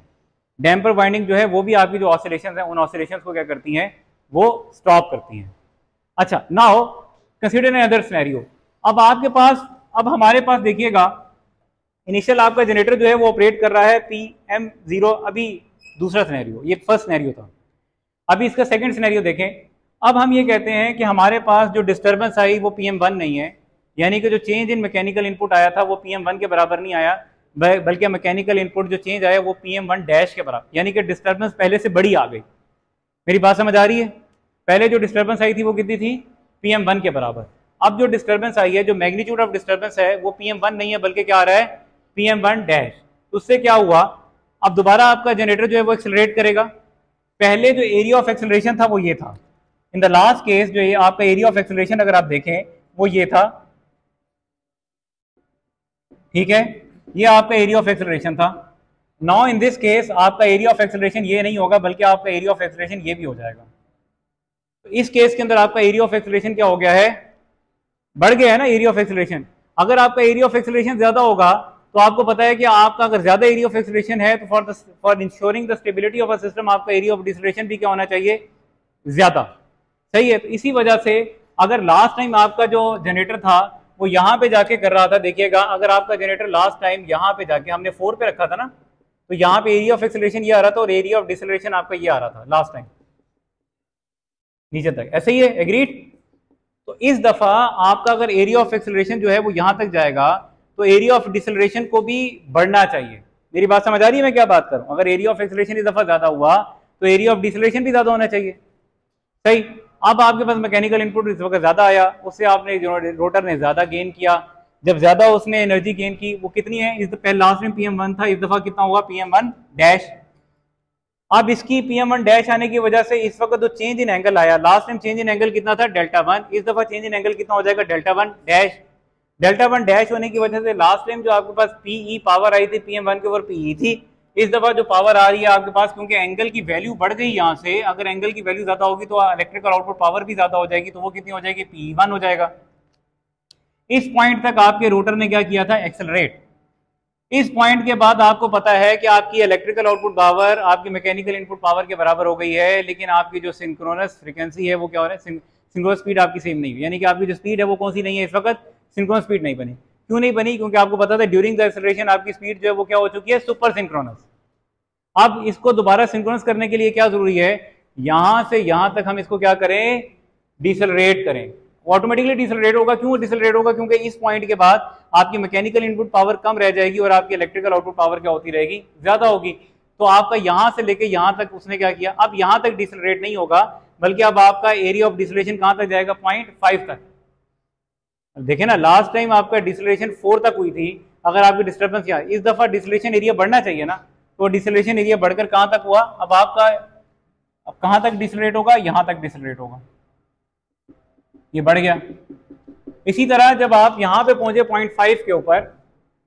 डैम्पर वाइंडिंग जो है वो भी आपकी जो ऑसिलेशंस हैं उन ऑसिलेशंस को क्या करती हैं, वो स्टॉप करती हैं। अच्छा, now consider N other scenario. अब आपके पास, अब हमारे पास देखिएगा, इनिशियल आपका जनरेटर जो है वो ऑपरेट कर रहा है PM0, अभी दूसरा सिनेरियो, ये फर्स्ट सिनेरियो था। अभी इसका सेकंड सिनेरियो देखें। अब हम ये कहते हैं कि हमारे पास जो डिस्टर्बेंस आई वो PM1 नहीं है, यानी कि जो चेंज इन मैकेनिकल इनपुट आया था वो PM1 के बराबर नहीं आया, बल्कि मैकेनिकल इनपुट जो चेंज आया वो PM1 डैश के बराबर, यानी कि डिस्टर्बेंस पहले से बड़ी आ गई। मेरी बात समझ आ रही है? पहले जो डिस्टर्बेंस आई थी वो कितनी थी, PM1 के बराबर। अब जो डिस्टर्बेंस आई है, जो मैग्नीट्यूड ऑफ डिस्टर्बेंस है वो PM1 नहीं है, बल्कि क्या आ रहा है, PM1 डैश। उससे क्या हुआ, अब दोबारा आपका जनरेटर जो है वो एक्सेलरेट करेगा। पहले जो एरिया ऑफ एक्सेलरेशन था वो ये था, इन द लास्ट केस जो ये आपका एरिया ऑफ एक्सेलरेशन अगर आप देखें वो ये था, ठीक है, ये आपका एरिया ऑफ एक्सेलरेशन था। नाउ इन दिस केस आपका एरिया ऑफ एक्सेलरेशन ये नहीं होगा, बल्कि आपका एरिया ऑफ एक्सेलरेशन ये भी हो जाएगा। तो इस केस के अंदर आपका एरिया ऑफ एक्सेलरेशन क्या हो गया है, बढ़ गया है ना एरिया ऑफ एक्सेलरेशन। अगर आपका एरिया ऑफ एक्सेलरेशन ज्यादा होगा तो आपको पता है कि आपका अगर ज्यादा एरिया ऑफ एक्सेलरेशन है तो for ensuring the stability of a system आपका एरिया ऑफ डिसलेशन भी क्या होना चाहिए, ज्यादा। सही है। तो इसी वजह से अगर लास्ट टाइम आपका जो जनरेटर था वो यहाँ पे जाके कर रहा था, देखिएगा अगर आपका जनरेटर लास्ट टाइम यहाँ पे जाके, हमने 4 पे रखा था ना, तो यहाँ पे एरिया ऑफ एक्सेलरेशन ये आ रहा था और एरिया ऑफ डिसलेशन आपका ये आ रहा था लास्ट टाइम नीचे तक। ऐसे ही है, एग्रीड। तो इस दफा आपका अगर एरिया ऑफ एक्सेलरेशन जो है वो यहां तक जाएगा तो एरिया ऑफ डिसेलरेशन को भी बढ़ना चाहिए। मेरी बात समझ आ रही है मैं क्या बात कर रहा हूं? अगर एरिया ऑफ एक्सेलरेशन इस दफा ज्यादा हुआ तो एरिया ऑफ डिसेलरेशन भी ज्यादा होना चाहिए, सही। अब आपके पास मैकेनिकल इनपुट इस वक्त ज्यादा आया, उससे आपने रोटर ने ज्यादा गेन किया। जब ज्यादा उसने एनर्जी गेन की, वो कितनी है? इस पहले लास्ट में PM1 था, इस दफा कितना हुआ? PM1 dash. अब इसकी PM1 डैश आने की वजह से इस वक्त जो चेंज इन एंगल आया, last time change in angle कितना था? Δ1। इस दफा चेंज इन एंगल कितना हो जाएगा? Δ1 डैश। Δ1 डैश होने की वजह से लास्ट टाइम जो आपके पास PE पावर आई थी PM1 के ऊपर PE थी, इस दफा जो पावर आ रही है आपके पास, क्योंकि एंगल की वैल्यू बढ़ गई यहाँ से, अगर एंगल की वैल्यू ज्यादा होगी तो इलेक्ट्रिकल आउटपुट पावर भी ज्यादा हो जाएगी, तो वो कितनी हो जाएगी? PE1 हो जाएगा। इस पॉइंट तक आपके रोटर ने क्या किया था? एक्सेलरेट। इस पॉइंट के बाद आपको पता है कि आपकी इलेक्ट्रिकल आउटपुट पावर आपकी मैकेनिकल इनपुट पावर के बराबर हो गई है, लेकिन आपकी जो सिंक्रोनस फ्रीक्वेंसी है वो क्या हो रहा है? सिंक्रोनस स्पीड आपकी सेम नहीं हुई, यानी कि आपकी जो स्पीड है वो कौन सी नहीं है इस वक्त? सिंक्रोनस स्पीड नहीं बनी। क्यों नहीं बनी? क्योंकि आपको पता था ड्यूरिंग द एक्सेलरेशन आपकी स्पीड जो है वो क्या हो चुकी है? Super synchronous. अब इसको दोबारा सिंक्रोनस करने के लिए क्या जरूरी है? यहां से यहां तक हम इसको क्या करें? डिसेलरेट करें। ऑटोमेटिकली डिसेलरेट होगा। क्यों डिसेलरेट होगा? क्योंकि इस पॉइंट के बाद आपकी मैकेनिकल इनपुट पावर कम रह जाएगी और आपकी इलेक्ट्रिकल आउटपुट पावर क्या होती रहेगी? ज्यादा होगी। तो आपका यहां से लेके यहां तक उसने क्या किया? अब यहां तक डिसेलरेट नहीं होगा, बल्कि अब आपका एरिया ऑफ डिसेलरेशन कहां तक जाएगा? 0.5 तक। देखे ना, लास्ट टाइम आपका डिसेलरेशन 4 तक हुई थी। अगर आपकी डिस्टर्बेंस क्या, इस दफा डिसेलरेशन एरिया बढ़ना चाहिए ना, तो डिसेलरेशन एरिया बढ़कर कहां तक हुआ? अब आपका अब कहां तक डिसेलरेट होगा? यहां तक डिसेलरेट होगा, ये बढ़ गया। इसी तरह जब आप यहां पे पहुंचे 0.5 के ऊपर,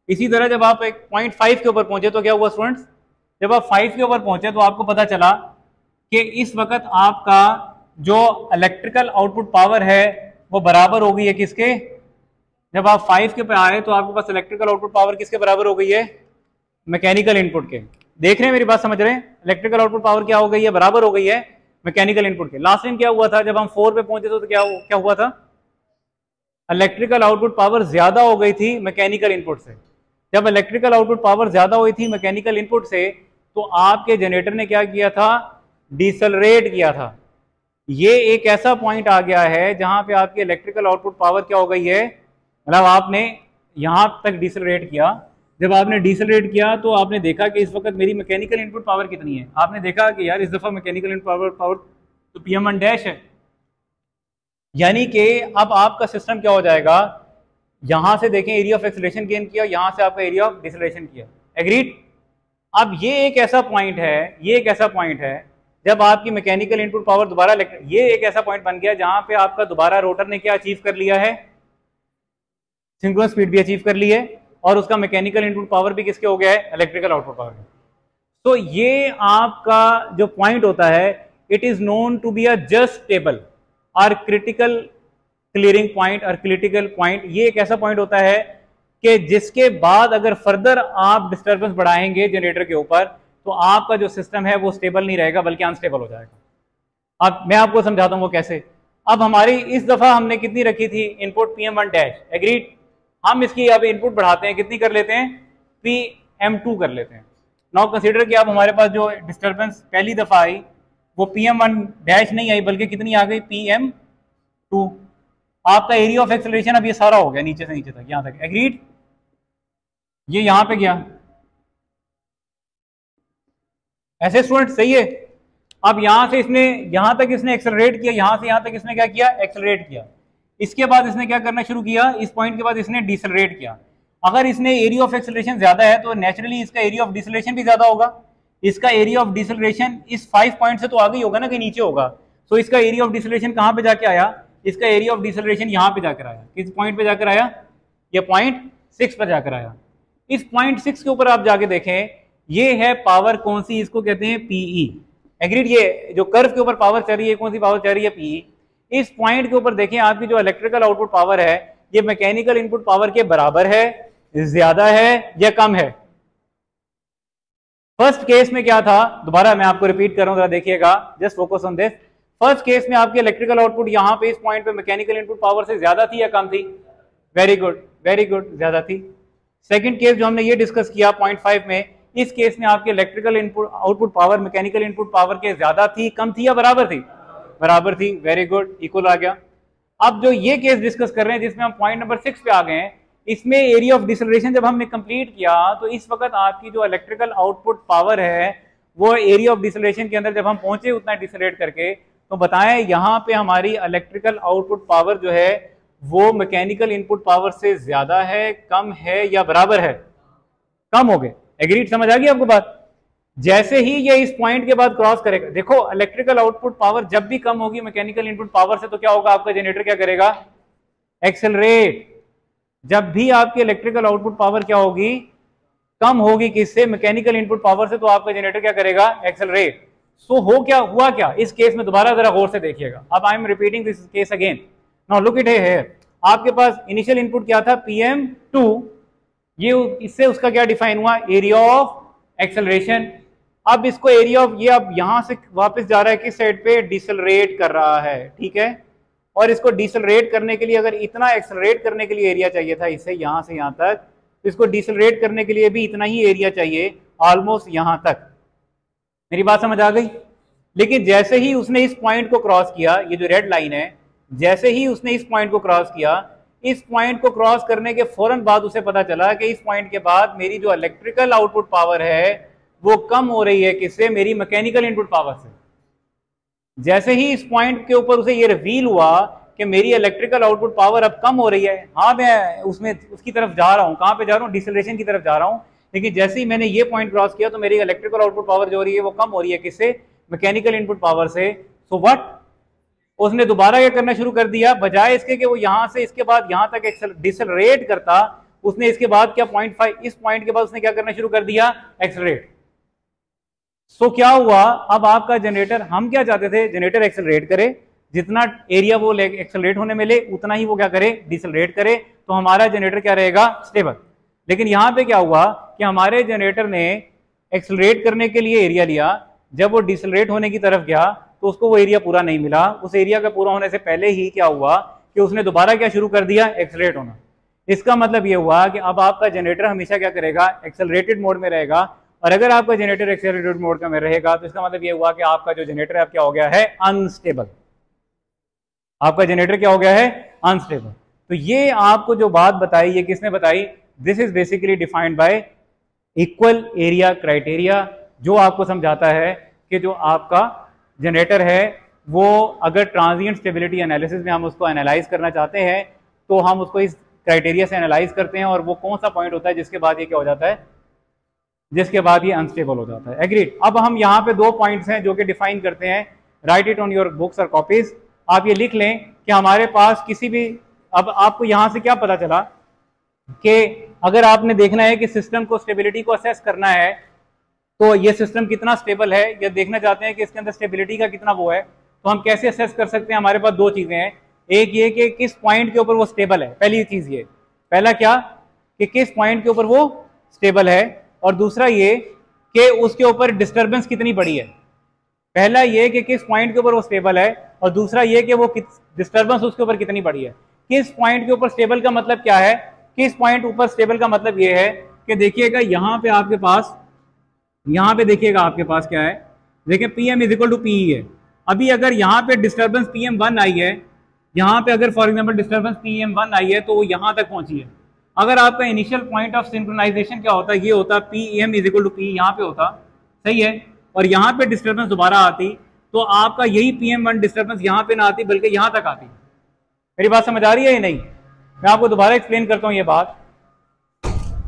इसी तरह जब आप 0.5 के ऊपर पहुंचे तो क्या हुआ स्टूडेंट्स? जब आप 5 के ऊपर पहुंचे तो आपको पता चला कि इस वक्त आपका जो इलेक्ट्रिकल आउटपुट पावर है वो बराबर हो गई है किसके? जब आप 5 के पे आए तो आपके पास इलेक्ट्रिकल आउटपुट पावर किसके बराबर हो गई है? मैकेनिकल इनपुट के। देख रहे हैं मेरी बात, समझ रहे हैं? इलेक्ट्रिकल आउटपुट पावर क्या हो गई है? बराबर हो गई है मैकेनिकल इनपुट के। लास्ट टाइम क्या हुआ था? जब हम 4 पे पहुंचे तो क्या हुआ था? इलेक्ट्रिकल आउटपुट पावर ज्यादा हो गई थी मैकेनिकल इनपुट से। जब इलेक्ट्रिकल आउटपुट पावर ज्यादा हुई थी मैकेनिकल इनपुट से, तो आपके जनरेटर ने क्या किया था? डिसेलरेट किया था। ये एक ऐसा पॉइंट आ गया है जहां पे आपकी इलेक्ट्रिकल आउटपुट पावर क्या हो गई है? मतलब आपने यहां तक डिसेलरेट किया। जब आपने डिसेलरेट किया तो आपने देखा कि इस वक्त मेरी मैकेनिकल इनपुट पावर कितनी है? आपने देखा कि यार इस दफा मैकेनिकल इनपुट पावर तो PM1 डैश है। यानी कि अब आपका सिस्टम क्या हो जाएगा? यहां से देखें एरिया ऑफ एक्सेलरेशन गेन किया, यहां से आपका एरिया ऑफ डिसेलरेशन किया। एग्रीड? अब ये एक ऐसा पॉइंट है, ये एक ऐसा पॉइंट है जब आपकी मैकेनिकल इनपुट पावर दोबारा, ये एक ऐसा पॉइंट बन गया जहां पे आपका दोबारा रोटर ने क्या अचीव कर लिया है? सिंक्रोनस स्पीड भी अचीव कर ली है और उसका मैकेनिकल इनपुट पावर भी किसके हो गया है? Electrical output power. तो ये आपका जो पॉइंट होता है, it is known to be a just stable और क्रिटिकल क्लियरिंग पॉइंट और क्रिटिकल पॉइंट। ये एक ऐसा पॉइंट होता है कि जिसके बाद अगर फर्दर आप डिस्टर्बेंस बढ़ाएंगे जनरेटर के ऊपर तो आपका जो सिस्टम है वो स्टेबल नहीं रहेगा बल्कि अनस्टेबल हो जाएगा। अब मैं आपको समझाता हूं वो कैसे। अब हमारी इस दफा हमने कितनी रखी थी इनपुट? PM1 dash. एग्रीड? हम इसकी अब इनपुट बढ़ाते हैं, कितनी कर लेते हैं? PM2 कर लेते हैं। नाउ कंसीडर कि अब हमारे पास जो डिस्टर्बेंस पहली दफा आई वो PM1 डैश नहीं आई बल्कि कितनी आ गई? PM2। आपका एरिया ऑफ एक्सेलरेशन अब ये सारा हो गया नीचे से नीचे तक, यहां तक। एग्रीड? ये यहां पे गया ऐसे स्टूडेंट, सही है? अब यहां से इसने यहां तक इसने एक्सेलरेट किया, यहां से यहां तक इसने क्या किया? एक्सेलरेट किया। इसके बाद इसने क्या करना शुरू किया? इस पॉइंट के बाद इसने डिसेलरेट किया। अगर इसने एरिया ऑफ एक्सेलरेशन ज्यादा है तो नेचुरली इसका एरिया ऑफ डिसेलरेशन भी ज्यादा होगा। इसका एरिया ऑफ डिसेलरेशन इस 5 पॉइंट से तो आगे ही होगा ना, कि नीचे होगा। तो इसका एरिया ऑफ डिसेलरेशन कहां पे जाके आया? इसका एरिया ऑफ डिसेलरेशन यहां पे जाकर आया। किस पॉइंट पे जाकर आया? ये 0.6 पर जाकर आया। इस 0.6 के ऊपर आप जाके देखें, ये है पावर कौन सी? इसको कहते हैं PE। एग्रीड? ये जो कर्व के ऊपर पावर चल रही है, कौन सी पावर चल रही है? PE। इस पॉइंट के ऊपर देखें आपकी जो इलेक्ट्रिकल आउटपुट पावर है ये मैकेनिकल इनपुट पावर के बराबर है, ज्यादा है या कम है? फर्स्ट केस में क्या था? दोबारा मैं आपको रिपीट कर रहा हूं, जरा देखिएगा, just focus on this. First case में आपकी इलेक्ट्रिकल आउटपुट यहां पे इस पॉइंट पे मैकेनिकल इनपुट पावर से ज्यादा थी या कम थी? वेरी गुड, वेरी गुड, ज्यादा थी। सेकंड केस जो हमने ये डिस्कस किया 0.5 में, इस केस में आपकी electrical input output power mechanical input power के ज्यादा थी, कम थी या बराबर थी? बराबर थी। वेरी गुड, इक्वल आ गया। अब जो ये केस डिस्कस कर रहे हैं जिसमें हम पॉइंट नंबर 6 पे आ गए हैं, इसमें एरिया ऑफ डिसलरेशन जब हमने कंप्लीट किया तो इस वक्त आपकी जो इलेक्ट्रिकल आउटपुट पावर है वो एरिया ऑफ डिसलरेशन के अंदर जब हम पहुंचे उतना डिसलरेट करके, तो बताएं यहाँ पे हमारी इलेक्ट्रिकल आउटपुट पावर जो है वो मैकेनिकल इनपुट पावर से ज्यादा है, कम है या बराबर है? कम हो गए। एग्रीड? समझ आ गई आपको बात? जैसे ही ये इस पॉइंट के बाद क्रॉस करेगा, देखो इलेक्ट्रिकल आउटपुट पावर जब भी कम होगी मैकेनिकल इनपुट पावर से, तो क्या होगा? आपका जनरेटर क्या करेगा? एक्सेलरेट। जब भी आपकी इलेक्ट्रिकल आउटपुट पावर क्या होगी? कम होगी किससे? मैकेनिकल इनपुट पावर से, तो आपका जनरेटर क्या करेगा? एक्सेलरेट। सो हुआ क्या इस केस में? दोबारा जरा गौर से देखिएगा। अब I am repeating this case again. Now look it here. आपके पास इनिशियल इनपुट क्या था? PM2। ये इससे उसका क्या डिफाइन हुआ? Area of acceleration. अब इसको एरिया ऑफ, ये अब यहां से वापस जा रहा है किस साइड पे? डिसलरेट कर रहा है, ठीक है। और इसको डिसलरेट करने के लिए, अगर इतना एक्सेलरेट करने के लिए एरिया चाहिए था इसे यहां से यहां तक, तो इसको डिसलरेट करने के लिए भी इतना ही एरिया चाहिए, ऑलमोस्ट यहां तक। मेरी बात समझ आ गई? लेकिन जैसे ही उसने इस पॉइंट को क्रॉस किया, ये जो रेड लाइन है, जैसे ही उसने इस पॉइंट को क्रॉस किया, इस पॉइंट को क्रॉस करने के फौरन बाद उसे पता चला कि इस पॉइंट के बाद मेरी जो इलेक्ट्रिकल आउटपुट पावर है वो कम हो रही है। किससे? मेरी मैकेनिकल इनपुट पावर से। जैसे ही इस पॉइंट के ऊपर उसे ये रिवील हुआ कि मेरी इलेक्ट्रिकल आउटपुट पावर अब कम हो रही है, हाँ मैं उसकी तरफ जा रहा हूँ। कहाँ पे जा रहा हूँ? डिसलरेशन की तरफ जा रहा हूँ। लेकिन जैसे ही मैंने ये पॉइंट क्रॉस किया तो मेरी इलेक्ट्रिकल आउटपुट पावर जो हो रही है वो कम हो रही है। किससे? मैकेनिकल इनपुट पावर से। सो व्हाट, उसने दोबारा ये करना शुरू कर दिया। बजाय इसके कि वो यहां से इसके बाद यहां तक डिसलरेट करता, उसने इसके बाद क्या 0.5, इस पॉइंट के बाद उसने क्या करना शुरू कर दिया? एक्सेलरेट। सो क्या हुआ? अब आपका जनरेटर, हम क्या चाहते थे? जनरेटर एक्सेलरेट करे, जितना एरिया वो एक्सेलरेट होने मिले उतना ही वो क्या करे? डिसलरेट करे, तो हमारा जनरेटर क्या रहेगा? स्टेबल। लेकिन यहां पे क्या हुआ कि हमारे जनरेटर ने एक्सेलरेट करने के लिए एरिया लिया, जब वो डिसलरेट होने की तरफ गया तो उसको वो एरिया पूरा नहीं मिला। उस एरिया का पूरा होने से पहले ही क्या हुआ कि उसने दोबारा क्या शुरू कर दिया? एक्सेलरेट होना। इसका मतलब ये हुआ कि अब आपका जनरेटर हमेशा क्या करेगा? एक्सेलरेटेड मोड में रहेगा। और अगर आपका जनरेटर एक्सेलरेटेड मोड में रहेगा तो इसका मतलब ये हुआ कि आपका जो जनरेटर है क्या हो गया है? अनस्टेबल। आपका जनरेटर क्या हो गया है? अनस्टेबल। तो ये आपको जो बात बताई, ये किसने बताई? This is basically defined y equal area criteria, जो आपको समझाता है कि जो आपका जनरेटर है वो अगर ट्रांजिएंट स्टेबिलिटी एनालिसिस में हम उसको एनालाइज करना चाहते हैं तो हम उसको इस क्राइटेरिया से एनालाइज करते हैं, और वो कौन सा पॉइंट होता है जिसके बाद ये क्या हो जाता है? जिसके बाद ये अनस्टेबल हो जाता है। एग्रीड? अब हम यहाँ पे 2 पॉइंट्स हैं जो कि डिफाइन करते हैं। Right it on your books और कॉपीज। आप ये लिख लें कि हमारे पास किसी भी, अब आपको यहाँ से क्या पता चला कि अगर आपने देखना है कि सिस्टम को स्टेबिलिटी को असेस करना है तो ये सिस्टम कितना स्टेबल है, या देखना चाहते हैं कि इसके अंदर स्टेबिलिटी का कितना वो है, तो हम कैसे असेस कर सकते हैं? हमारे पास 2 चीजें हैं। एक ये कि किस पॉइंट के ऊपर वो स्टेबल है, पहली चीज ये। पहला क्या कि किस पॉइंट के ऊपर वो स्टेबल है, और दूसरा ये कि उसके ऊपर डिस्टर्बेंस कितनी बड़ी है। पहला ये कि किस पॉइंट के ऊपर वो स्टेबल है, और दूसरा ये कि वो डिस्टर्बेंस उसके ऊपर कितनी बड़ी है। किस पॉइंट के ऊपर स्टेबल का मतलब क्या है? किस पॉइंट ऊपर स्टेबल का मतलब ये है कि देखिएगा यहाँ पे आपके पास, यहाँ पे देखिएगा आपके पास क्या है, देखिए PM is equal to PE है। अभी अगर यहाँ पे डिस्टर्बेंस PM1 आई है, यहाँ पे अगर फॉर एग्जांपल डिस्टर्बेंस PM1 आई है तो वो यहाँ तक पहुंची है। अगर आपका इनिशियल पॉइंट ऑफ सिंक्रोनाइजेशन क्या होता है? ये होता PM is equal to PE, यहाँ पे होता, सही है। और यहाँ पे डिस्टर्बेंस दोबारा आती तो आपका यही PM1 डिस्टर्बेंस यहाँ पे ना आती बल्कि यहाँ तक आती। मेरी बात समझ आ रही है या नहीं? मैं आपको दोबारा एक्सप्लेन करता हूँ ये बात।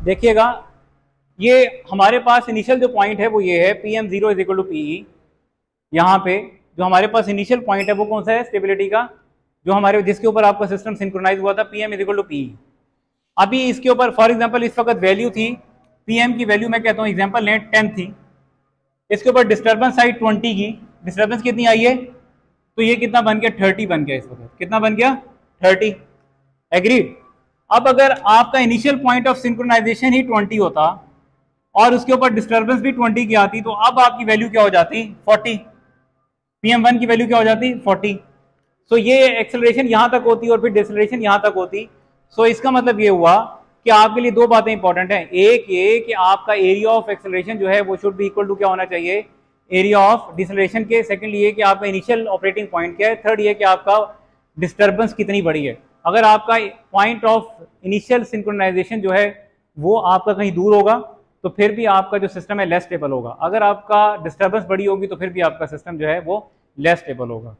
देखिएगा, ये हमारे पास इनिशियल जो पॉइंट है वो ये है PM0 is equal to PE। यहाँ पे जो हमारे पास इनिशियल पॉइंट है वो कौन सा है? स्टेबिलिटी का, जो हमारे जिसके ऊपर आपका सिस्टम सिंक्रोनाइज हुआ था, PM is equal to PE। अभी इसके ऊपर फॉर एग्जांपल इस वक्त वैल्यू थी, PM की वैल्यू मैं कहता हूँ एग्जांपल लें 10 थी। इसके ऊपर डिस्टर्बेंस आई 20 की। डिस्टर्बेंस कितनी आई है? तो ये कितना बन गया? 30 बन गया। इस वक्त कितना बन गया? 30। एग्रीड? अब अगर आपका इनिशियल पॉइंट ऑफ सिंक्रोनाइजेशन ही 20 होता और उसके ऊपर डिस्टर्बेंस भी 20 की आती तो अब आपकी वैल्यू क्या हो जाती? 40। PM1 की वैल्यू क्या हो जाती? 40। सो ये एक्सेलरेशन यहां तक होती और फिर डिसलेरेशन यहां तक होती। सो इसका मतलब ये हुआ कि आपके लिए 2 बातें इंपॉर्टेंट हैं। एक ये कि आपका एरिया ऑफ एक्सेलरेशन जो है वो शुड बी इक्वल टू क्या होना चाहिए? एरिया ऑफ डिसलेरेशन के। सेकंड ये कि आपका इनिशियल ऑपरेटिंग पॉइंट क्या है। थर्ड ये कि आपका डिस्टर्बेंस कितनी बड़ी है। अगर आपका पॉइंट ऑफ इनिशियल सिंक्रोनाइजेशन जो है वो आपका कहीं दूर होगा तो फिर भी आपका जो सिस्टम है लेस स्टेबल होगा। अगर आपका डिस्टर्बेंस बड़ी होगी तो फिर भी आपका सिस्टम जो है वो लेस स्टेबल होगा।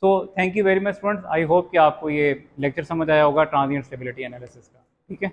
So thank you very much students, I hope कि आपको ये लेक्चर समझ आया होगा ट्रांजिएंट स्टेबिलिटी एनालिसिस का। ठीक है।